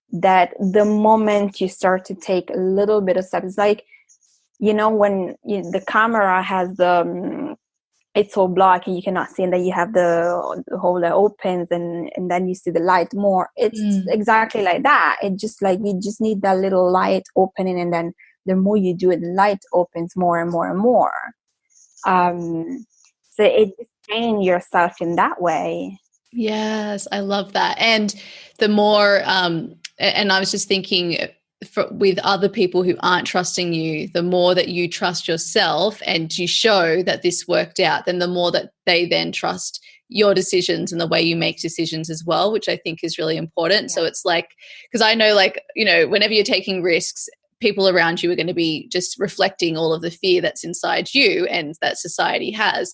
that the moment you start to take a little bit of steps, it's like, when the camera has it's all black and you cannot see, and then you have the hole that opens and then you see the light more. It's exactly like that. It just like, you just need that little light opening, and then the more you do it, the light opens more and more and more. So it just train yourself in that way. Yes, I love that. And the more, and I was just thinking, with other people who aren't trusting you, the more that you trust yourself and you show that this worked out, then the more that they then trust your decisions and the way you make decisions as well, which I think is really important. Yeah. So it's like, because I know, like, whenever you're taking risks, people around you are going to be just reflecting all of the fear that's inside you and that society has.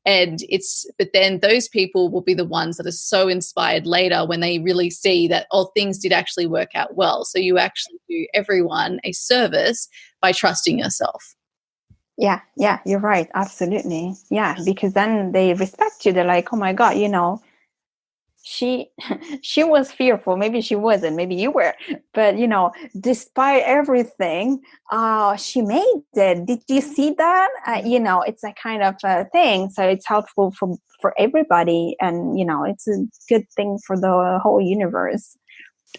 But then those people will be the ones that are so inspired later when they really see that, things did actually work out well. So you actually do everyone a service by trusting yourself. Yeah, you're right. Absolutely. Yeah, because then they respect you. They're like, oh my God, she was fearful. Maybe she wasn't. Maybe you were. But, despite everything, she made it. Did you see that? It's a kind of a thing. So it's helpful for everybody. And, it's a good thing for the whole universe.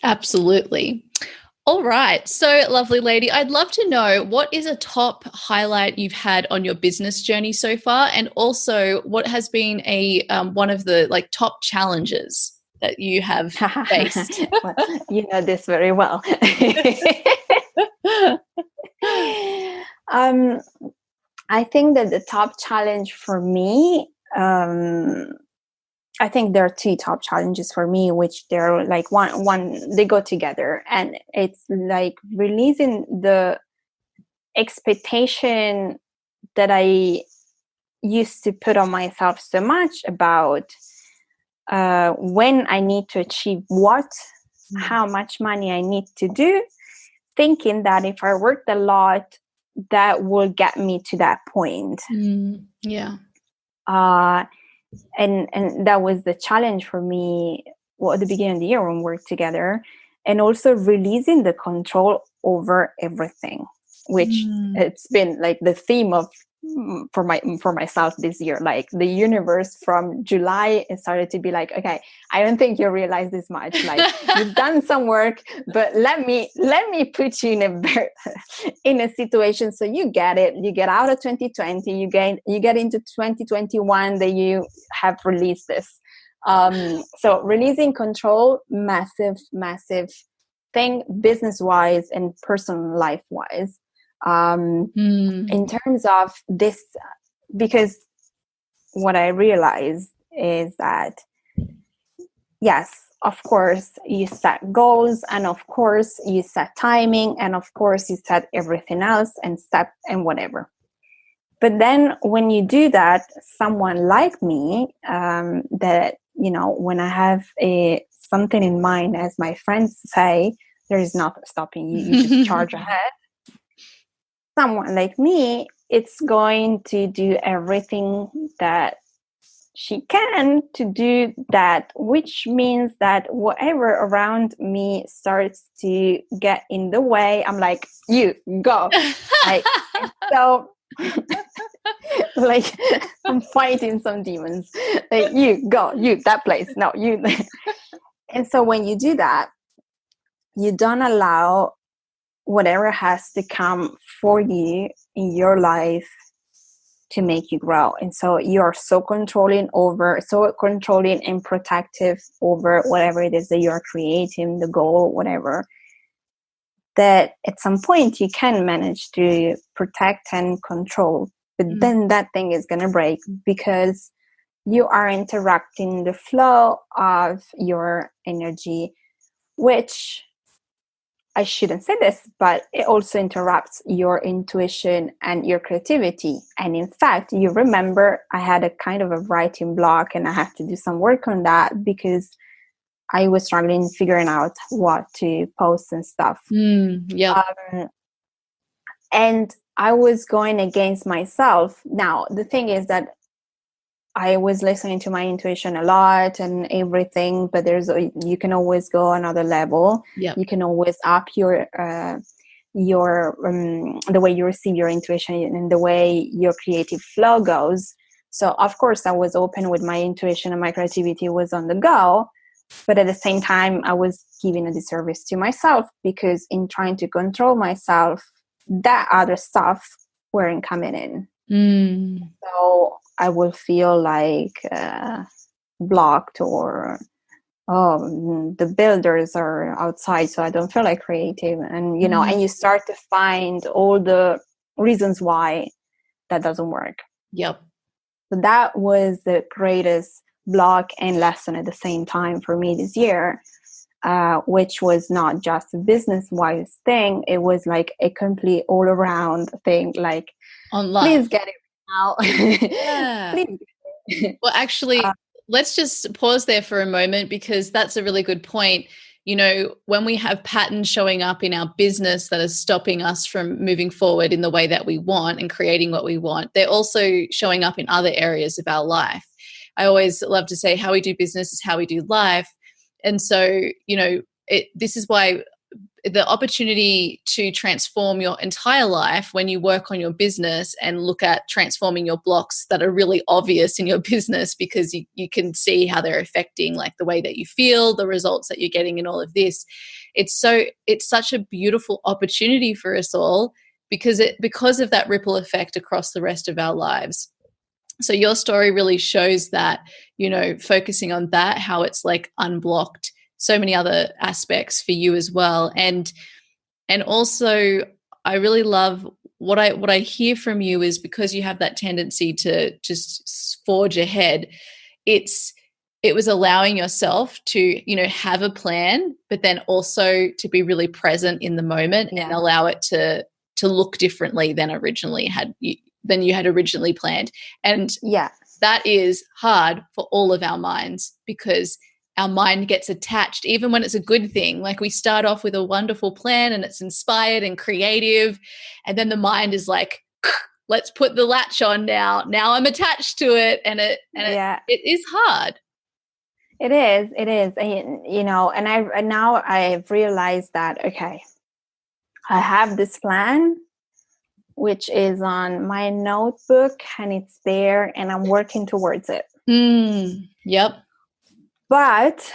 Absolutely. All right. So, lovely lady, I'd love to know, what is a top highlight you've had on your business journey so far, and also what has been one of the top challenges that you have faced? Well, you know this very well. I think that the top challenge for me, I think there are two top challenges for me, which they're like one, they go together, and it's like releasing the expectation that I used to put on myself so much about when I need to achieve what, how much money I need to do, thinking that if I worked a lot, that will get me to that point. Yeah. And that was the challenge for me at the beginning of the year when we worked together, and also releasing the control over everything, which it's been like the theme of for myself this year. Like the universe from July, it started to be like, okay, I don't think you realize this much. Like you've done some work, but let me put you in a situation so you get it. You get out of 2020, you get into 2021, that you have released this. So releasing control, massive thing, business wise and personal life wise. In terms of this, because what I realized is that, yes, of course you set goals, and of course you set timing, and of course you set everything else and step and whatever. But then when you do that, someone like me, that, you know, when I have something in mind, as my friends say, there is nothing stopping you. You just charge ahead. Someone like me, it's going to do everything that she can to do that, which means that whatever around me starts to get in the way, I'm like, you go. Like, so like I'm fighting some demons. Like, you go, you, that place, no, you. And so when you do that, you don't allow whatever has to come for you in your life to make you grow. And so you're so controlling and protective over whatever it is that you're creating, the goal, whatever, that at some point you can manage to protect and control. But then that thing is going to break, because you are interrupting the flow of your energy, which, I shouldn't say this, but it also interrupts your intuition and your creativity. And in fact, you remember I had a kind of a writing block, and I have to do some work on that because I was struggling figuring out what to post and stuff. And I was going against myself. Now, the thing is that I was listening to my intuition a lot and everything, but you can always go another level. Yep. You can always up your the way you receive your intuition and the way your creative flow goes. So of course I was open with my intuition, and my creativity was on the go, but at the same time I was giving a disservice to myself, because in trying to control myself, that other stuff weren't coming in. So I will feel like blocked, or the builders are outside, so I don't feel like creative. And you know, and you start to find all the reasons why that doesn't work. Yep. So that was the greatest block and lesson at the same time for me this year, which was not just a business-wise thing. It was like a complete all-around thing, like, online. Please get it now. Yeah. Please. Well, actually, let's just pause there for a moment, because that's a really good point. You know, when we have patterns showing up in our business that are stopping us from moving forward in the way that we want and creating what we want, they're also showing up in other areas of our life. I always love to say how we do business is how we do life. And so, you know, this is why the opportunity to transform your entire life when you work on your business and look at transforming your blocks that are really obvious in your business, because you can see how they're affecting like the way that you feel, the results that you're getting, and all of this. It's such a beautiful opportunity for us all, because of that ripple effect across the rest of our lives. So your story really shows that, you know, focusing on that, how it's like unblocked so many other aspects for you as well. And also I really love what I hear from you is, because you have that tendency to just forge ahead, it was allowing yourself to, you know, have a plan, but then also to be really present in the moment and allow it to look differently than you had originally planned. And that is hard for all of our minds, because our mind gets attached, even when it's a good thing. Like, we start off with a wonderful plan and it's inspired and creative, and then the mind is like, let's put the latch on now. Now I'm attached to it, and it is hard. It is. And, you know, and now I've realized that, okay, I have this plan, which is on my notebook, and it's there, and I'm working towards it. Yep. But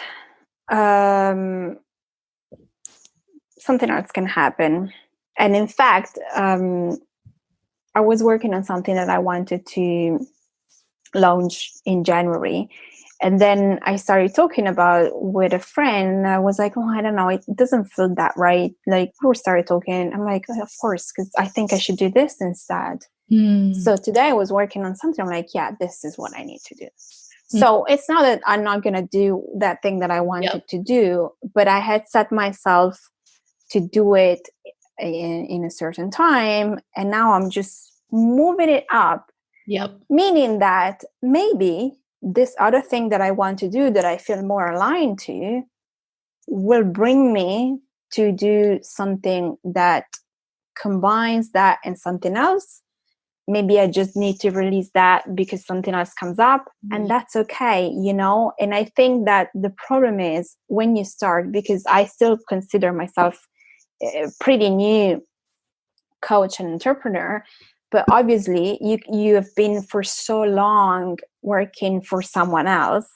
something else can happen. And in fact, I was working on something that I wanted to launch in January. And then I started talking about with a friend, and I was like, oh, I don't know, it doesn't feel that right. Like, we started talking. I'm like, of course, because I think I should do this instead. So today I was working on something. I'm like, yeah, this is what I need to do. So it's not that I'm not going to do that thing that I wanted to do, but I had set myself to do it in a certain time. And now I'm just moving it up. Meaning that maybe this other thing that I want to do that I feel more aligned to will bring me to do something that combines that and something else. Maybe I just need to release that because something else comes up, and that's okay, you know? And I think that the problem is when you start, because I still consider myself a pretty new coach and entrepreneur, but obviously you have been for so long working for someone else.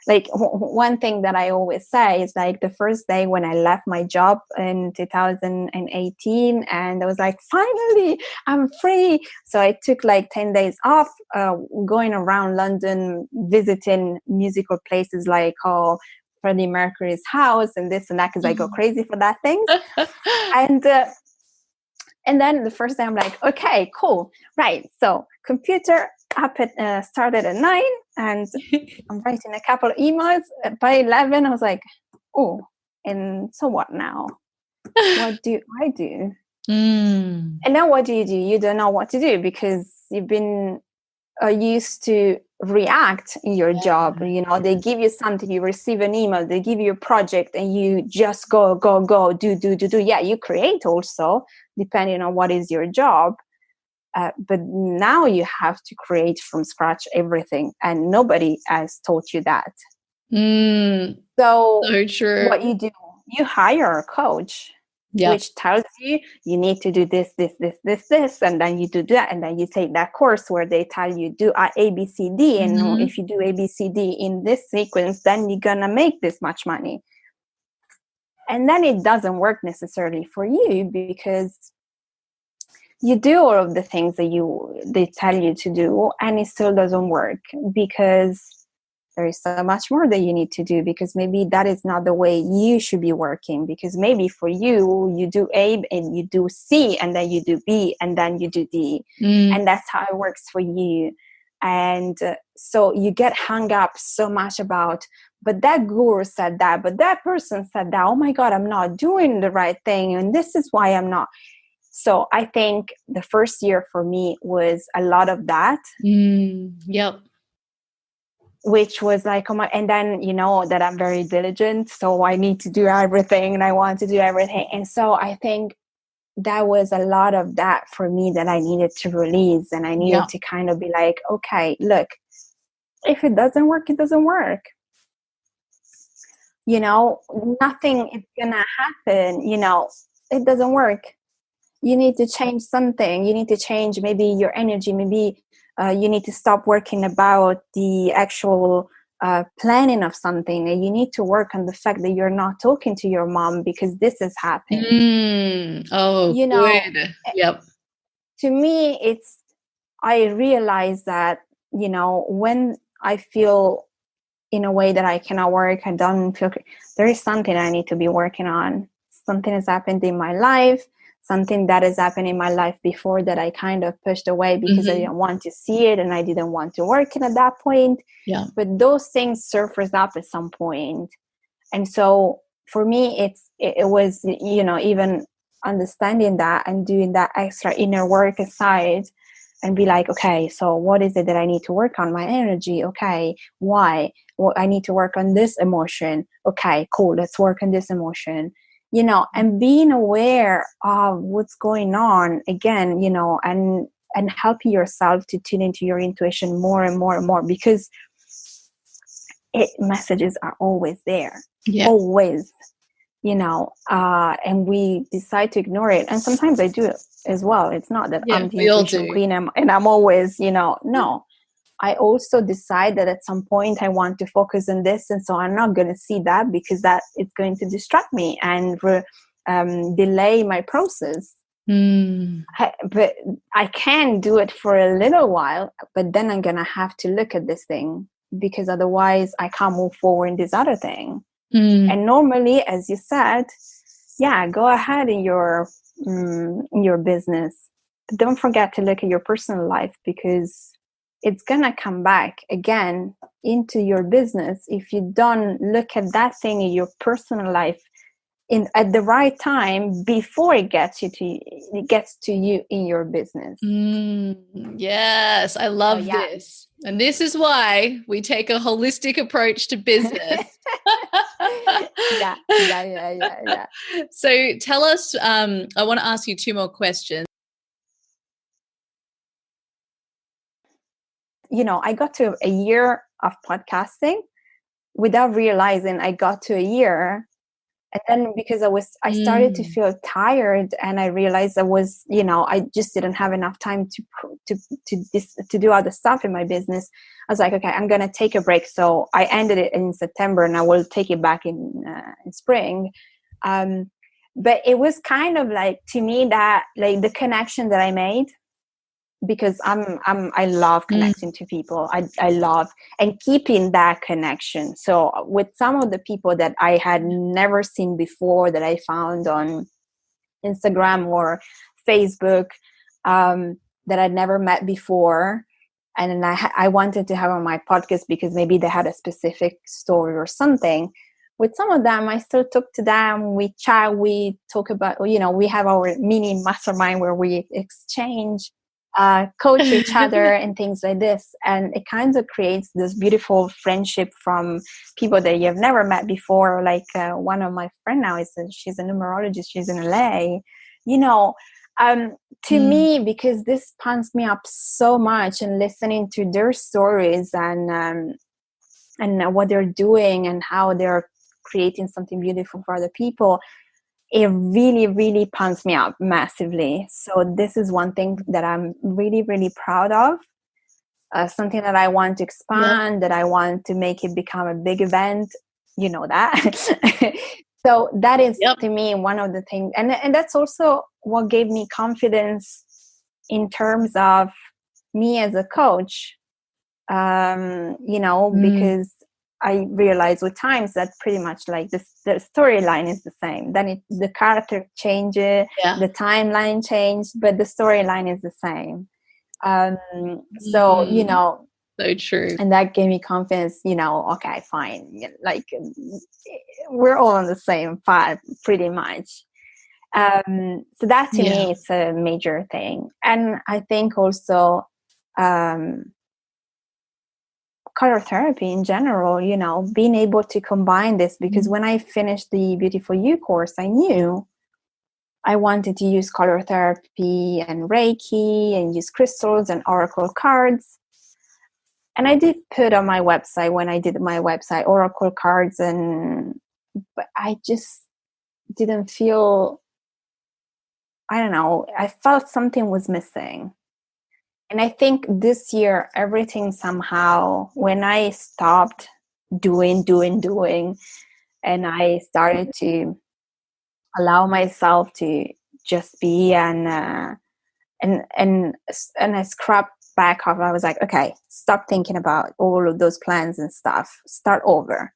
Like one thing that I always say is like the first day when I left my job in 2018, and I was like, finally, I'm free. So I took like 10 days off, going around London, visiting musical places like Freddie Mercury's house and this and that, because I go crazy for that thing. And then the first day I'm like, okay, cool. Right. So computer up at started at 9, and I'm writing a couple of emails. By 11, I was like, oh, and so what now? What do I do? And now what do? You don't know what to do because you've been used to react in your job. You know, they give you something, you receive an email, they give you a project, and you just go, do. Yeah, you create also, depending on what is your job. But now you have to create from scratch everything, and nobody has taught you that. So true. What you do, you hire a coach, which tells you need to do this, and then you do that, and then you take that course where they tell you do A, B, C, D, and if you do A, B, C, D in this sequence, then you're gonna make this much money. And then it doesn't work necessarily for you because you do all of the things that they tell you to do, and it still doesn't work because there is so much more that you need to do, because maybe that is not the way you should be working, because maybe for you do A and you do C, and then you do B, and then you do D, and that's how it works for you. And so you get hung up so much about, but that guru said that, but that person said that, oh my God, I'm not doing the right thing, and this is why I'm not. So I think the first year for me was a lot of that. Which was like, oh my, and then, you know, that I'm very diligent. So I need to do everything and I want to do everything. And so I think that was a lot of that for me that I needed to release. And I needed to kind of be like, okay, look, if it doesn't work, it doesn't work. You know, nothing is going to happen. You know, it doesn't work. You need to change something. You need to change maybe your energy. Maybe you need to stop working about the actual planning of something, and you need to work on the fact that you're not talking to your mom because this is happening. You know, good. To me, I realize that, you know, when I feel in a way that I cannot work, I don't feel, there is something I need to be working on. Something has happened in my life. Something that has happened in my life before that I kind of pushed away because I didn't want to see it and I didn't want to work it at that point. But those things surface up at some point. And so for me, it was, you know, even understanding that and doing that extra inner work aside and be like, okay, so what is it that I need to work on? My energy. Okay. Why? Well, I need to work on this emotion. Okay, cool. Let's work on this emotion. You know, and being aware of what's going on again, you know, and helping yourself to tune into your intuition more and more and more, because messages are always there, always, and we decide to ignore it. And sometimes I do it as well. It's not that I'm the we all intuition do. queen and I'm always, no. I also decide that at some point I want to focus on this, and so I'm not going to see that because that is going to distract me and delay my process. But I can do it for a little while, but then I'm going to have to look at this thing because otherwise I can't move forward in this other thing. And normally, as you said, go ahead in your business, but don't forget to look at your personal life because it's gonna come back again into your business if you don't look at that thing in your personal life at the right time before it gets to you in your business. Yes, I love this. And this is why we take a holistic approach to business. Yeah. So tell us, I want to ask you 2 more questions. I got to a year of podcasting without realizing I got to a year. And then because I started to feel tired, and I realized I just didn't have enough time to do other stuff in my business. I was like, okay, I'm going to take a break. So I ended it in September, and I will take it back in spring. But it was kind of like, to me, that like the connection that I made, because I love connecting to people. I love and keeping that connection. So with some of the people that I had never seen before, that I found on Instagram or Facebook, that I'd never met before, and I wanted to have on my podcast because maybe they had a specific story or something. With some of them, I still talk to them. We chat. We talk about, we have our mini mastermind where we exchange. Coach each other and things like this, and it kind of creates this beautiful friendship from people that you've never met before. Like one of my friend now she's a numerologist, she's in LA, to me, because this pumps me up so much, and listening to their stories and what they're doing and how they're creating something beautiful for other people, it really, really pumps me up massively. So this is one thing that I'm really, really proud of. Something that I want to expand, that I want to make it become a big event. You know that. So that is to me one of the things. And that's also what gave me confidence in terms of me as a coach, because I realized with times that pretty much like the storyline is the same. Then the character changes, the timeline changed, but the storyline is the same. So true. And that gave me confidence, okay, fine. Like we're all on the same path pretty much. So that to me is a major thing. And I think also, color therapy in general, being able to combine this, because when I finished the Beautiful You course, I knew I wanted to use color therapy and Reiki and use crystals and oracle cards. And I did put on my website, when I did my website, oracle cards, but I just didn't feel, I don't know, I felt something was missing. And I think this year, everything somehow, when I stopped doing, and I started to allow myself to just be, and I scrubbed back off, I was like, okay, stop thinking about all of those plans and stuff. Start over.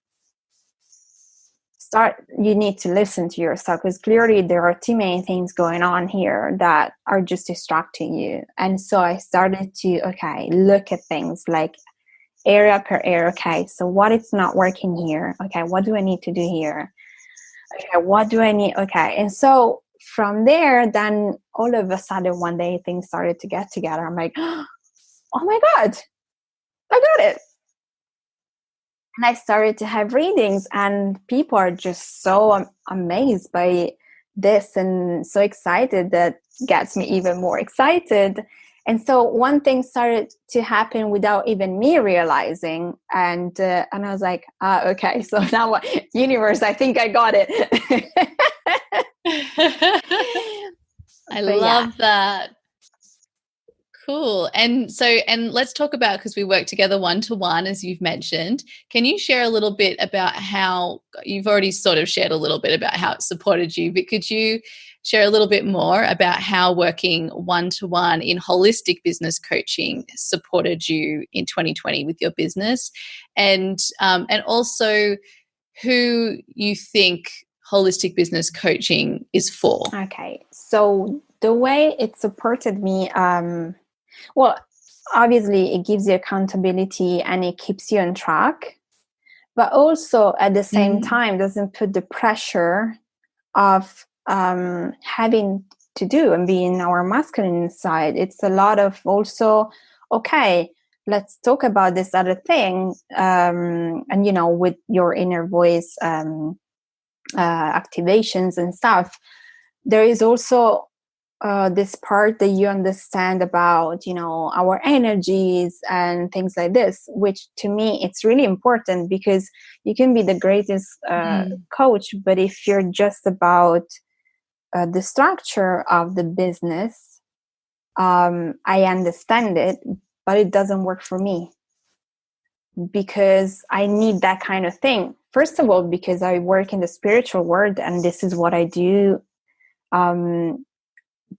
You need to listen to yourself, because clearly there are too many things going on here that are just distracting you. And so I started to, look at things like area per area. Okay, so what is not working here? Okay, what do I need to do here? Okay, what do I need? Okay. And so from there, then all of a sudden one day things started to get together. I'm like, oh my God, I got it. And I started to have readings, and people are just so amazed by this and so excited. That gets me even more excited. And so one thing started to happen without even me realizing. And I was like, okay, so now what? Universe, I think I got it. I love that. Cool. And let's talk about, because we work together one-to-one, as you've mentioned. Can you share a little bit about how, you've already sort of shared a little bit about how it supported you, but could you share a little bit more about how working one-to-one in holistic business coaching supported you in 2020 with your business, and also who you think holistic business coaching is for? Okay. So the way it supported me, well, obviously it gives you accountability and it keeps you on track, but also at the same time doesn't put the pressure of having to do and be in our masculine side. It's a lot of also, okay, let's talk about this other thing, and with your inner voice activations and stuff. There is also this part that you understand about, our energies and things like this, which to me, it's really important, because you can be the greatest coach, but if you're just about the structure of the business, I understand it, but it doesn't work for me, because I need that kind of thing. First of all, because I work in the spiritual world and this is what I do.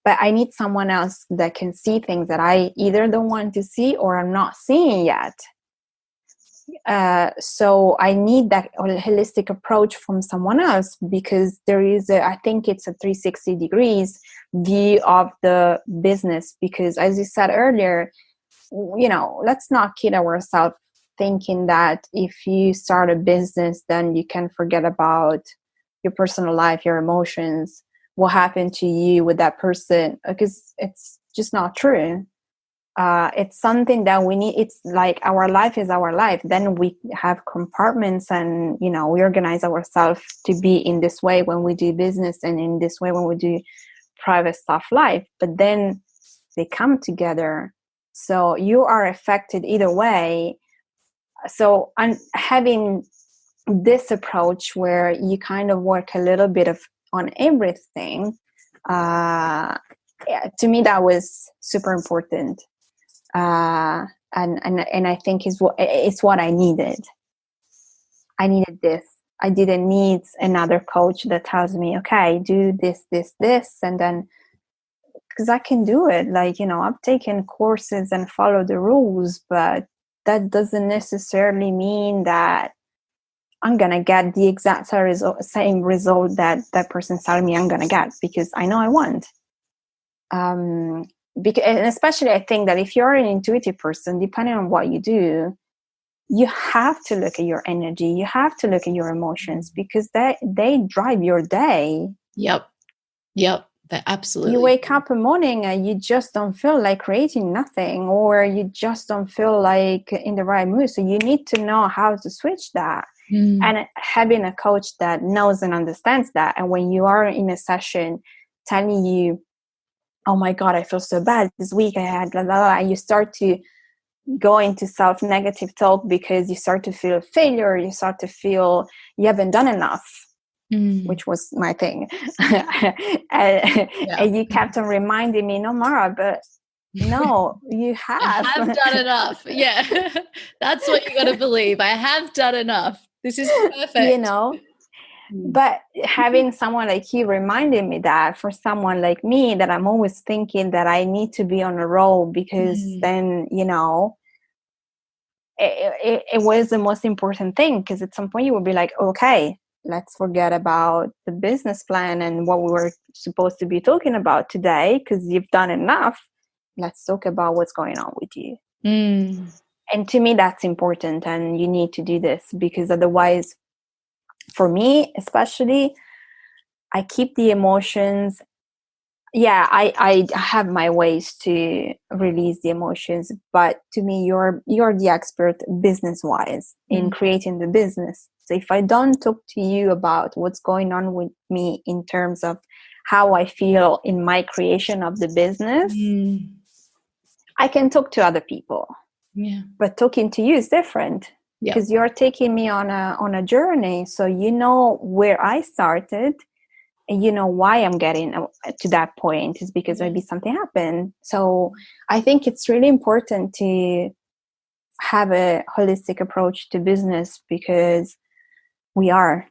But I need someone else that can see things that I either don't want to see or I'm not seeing yet. So I need that holistic approach from someone else, because there is I think it's a 360 degrees view of the business. Because as you said earlier, let's not kid ourselves thinking that if you start a business, then you can forget about your personal life, your emotions, what happened to you with that person, because it's just not true. It's something that we need. It's like our life is our life. Then we have compartments, and we organize ourselves to be in this way when we do business, and in this way when we do private stuff life. But then they come together, so you are affected either way. So I'm having this approach where you kind of work a little bit on everything. To me, that was super important. And I think it's what I needed. I needed this. I didn't need another coach that tells me, okay, do this, and then, because I can do it. I've taken courses and follow the rules, but that doesn't necessarily mean that I'm going to get the exact same result that that person's telling me I'm going to get, because I know I want. And especially I think that if you're an intuitive person, depending on what you do, you have to look at your energy. You have to look at your emotions, because they drive your day. Yep. Absolutely. You wake up in the morning and you just don't feel like creating nothing, or you just don't feel like in the right mood. So you need to know how to switch that. And having a coach that knows and understands that. And when you are in a session telling you, oh my God, I feel so bad this week, I had blah, blah, blah, and you start to go into self-negative talk because you start to feel failure, you start to feel you haven't done enough, which was my thing. And you kept on reminding me, no, Mara, but no, you have. I have done enough. Yeah. That's what you got to believe. I have done enough. This is perfect. But having someone like you reminding me that, for someone like me, that I'm always thinking that I need to be on a roll, because then, it was the most important thing. Because at some point you will be like, okay, let's forget about the business plan and what we were supposed to be talking about today, because you've done enough. Let's talk about what's going on with you. And to me, that's important. And you need to do this, because otherwise, for me especially, I keep the emotions. Yeah, I have my ways to release the emotions, but to me, you're the expert business wise in creating the business. So if I don't talk to you about what's going on with me in terms of how I feel in my creation of the business, I can talk to other people. Yeah. But talking to you is different because you're taking me on a journey. So you know where I started and you know why I'm getting to that point is because maybe something happened. So I think it's really important to have a holistic approach to business because we are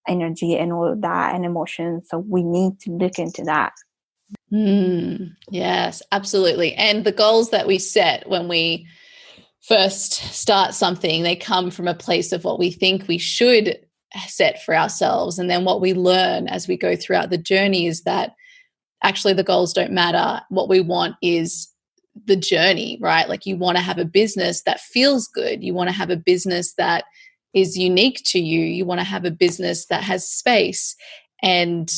energy and all of that and emotions. So we need to look into that. Yes, absolutely. And the goals that we set when we first start something, they come from a place of what we think we should set for ourselves. And then what we learn as we go throughout the journey is that actually the goals don't matter. What we want is the journey, right? Like you want to have a business that feels good. You want to have a business that is unique to you. You want to have a business that has space. And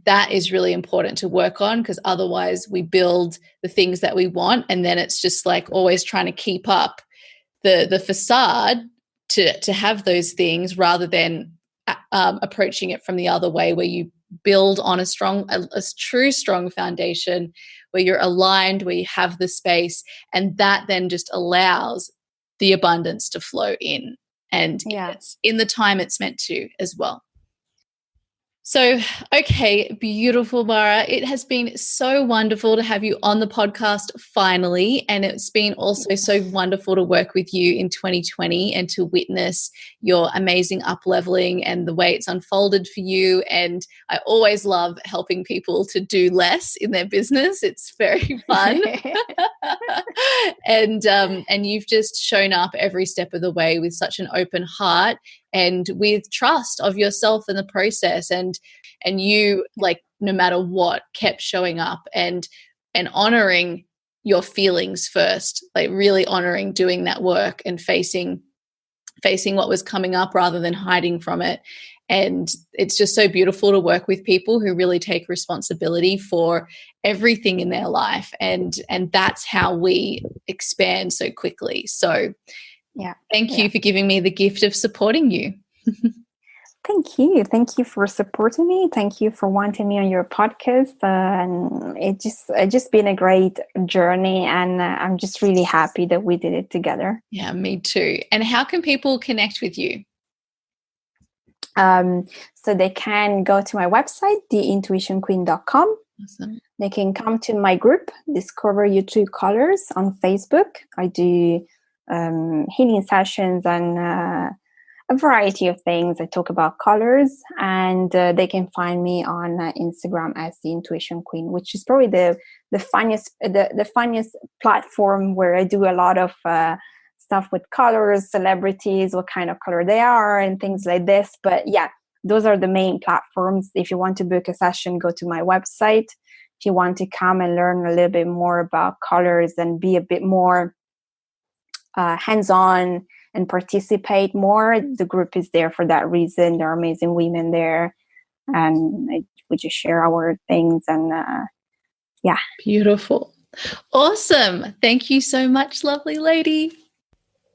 that is really important to work on because otherwise we build the things that we want and then it's just like always trying to keep up the facade to have those things rather than approaching it from the other way where you build on a true strong foundation where you're aligned, where you have the space, and that then just allows the abundance to flow in and it's in the time it's meant to as well. So, okay, beautiful, Mara. It has been so wonderful to have you on the podcast finally. And it's been also so wonderful to work with you in 2020 and to witness your amazing up-leveling and the way it's unfolded for you. And I always love helping people to do less in their business. It's very fun. And you've just shown up every step of the way with such an open heart and with trust of yourself in the process and you like no matter what kept showing up and honoring your feelings first, like really honoring doing that work and facing what was coming up rather than hiding from it. And it's just so beautiful to work with people who really take responsibility for everything in their life and that's how we expand so quickly. So thank you for giving me the gift of supporting you. Thank you. Thank you for supporting me. Thank you for wanting me on your podcast. And it's just been a great journey. And I'm just really happy that we did it together. Yeah, me too. And how can people connect with you? So they can go to my website, theintuitionqueen.com. Awesome. They can come to my group, Discover Your True Colors, on Facebook. I do healing sessions and a variety of things. I talk about colors, and they can find me on Instagram as the Intuition Queen, which is probably the funniest platform where I do a lot of stuff with colors, celebrities, what kind of color they are, and things like this. But yeah, those are the main platforms. If you want to book a session, go to my website. If you want to come and learn a little bit more about colors and be a bit more hands-on and participate more, the group is there for that reason. There are amazing women there, and we just share our things. And beautiful. Awesome. Thank you so much, lovely lady.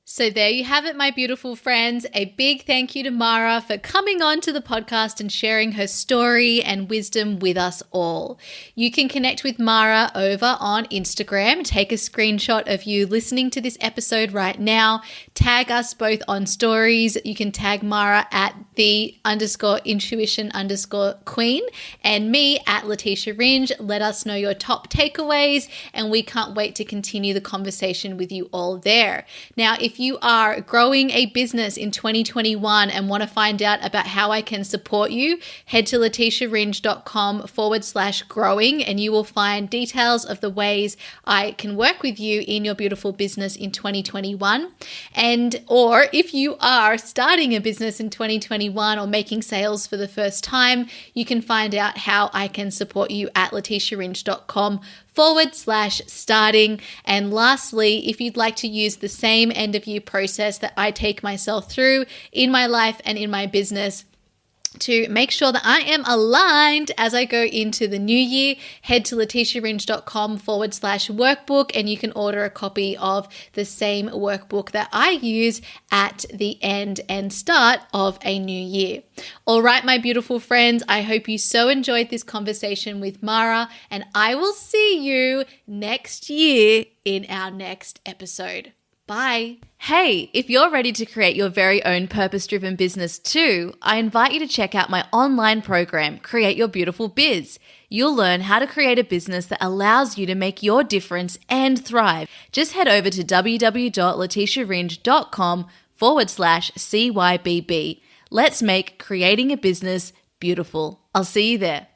So there you have it, my beautiful friends. A big thank you to Mara for coming on to the podcast and sharing her story and wisdom with us all. You can connect with Mara over on Instagram. Take a screenshot of you listening to this episode right now. Tag us both on stories. You can tag Mara at the_intuition_queen and me at Leticia Ringe. Let us know your top takeaways, and we can't wait to continue the conversation with you all there. Now, if you are growing a business in 2021 and want to find out about how I can support you, head to leticiaringe.com/growing and you will find details of the ways I can work with you in your beautiful business in 2021. Or if you are starting a business in 2021 or making sales for the first time, you can find out how I can support you at leticiaringe.com/starting. And lastly, if you'd like to use the same end of year process that I take myself through in my life and in my business, to make sure that I am aligned as I go into the new year, head to leticiaringe.com/workbook and you can order a copy of the same workbook that I use at the end and start of a new year. All right, my beautiful friends, I hope you so enjoyed this conversation with Mara, and I will see you next year in our next episode. Bye. Hey, if you're ready to create your very own purpose-driven business too, I invite you to check out my online program, Create Your Beautiful Biz. You'll learn how to create a business that allows you to make your difference and thrive. Just head over to www.leticiaringe.com/CYBB. Let's make creating a business beautiful. I'll see you there.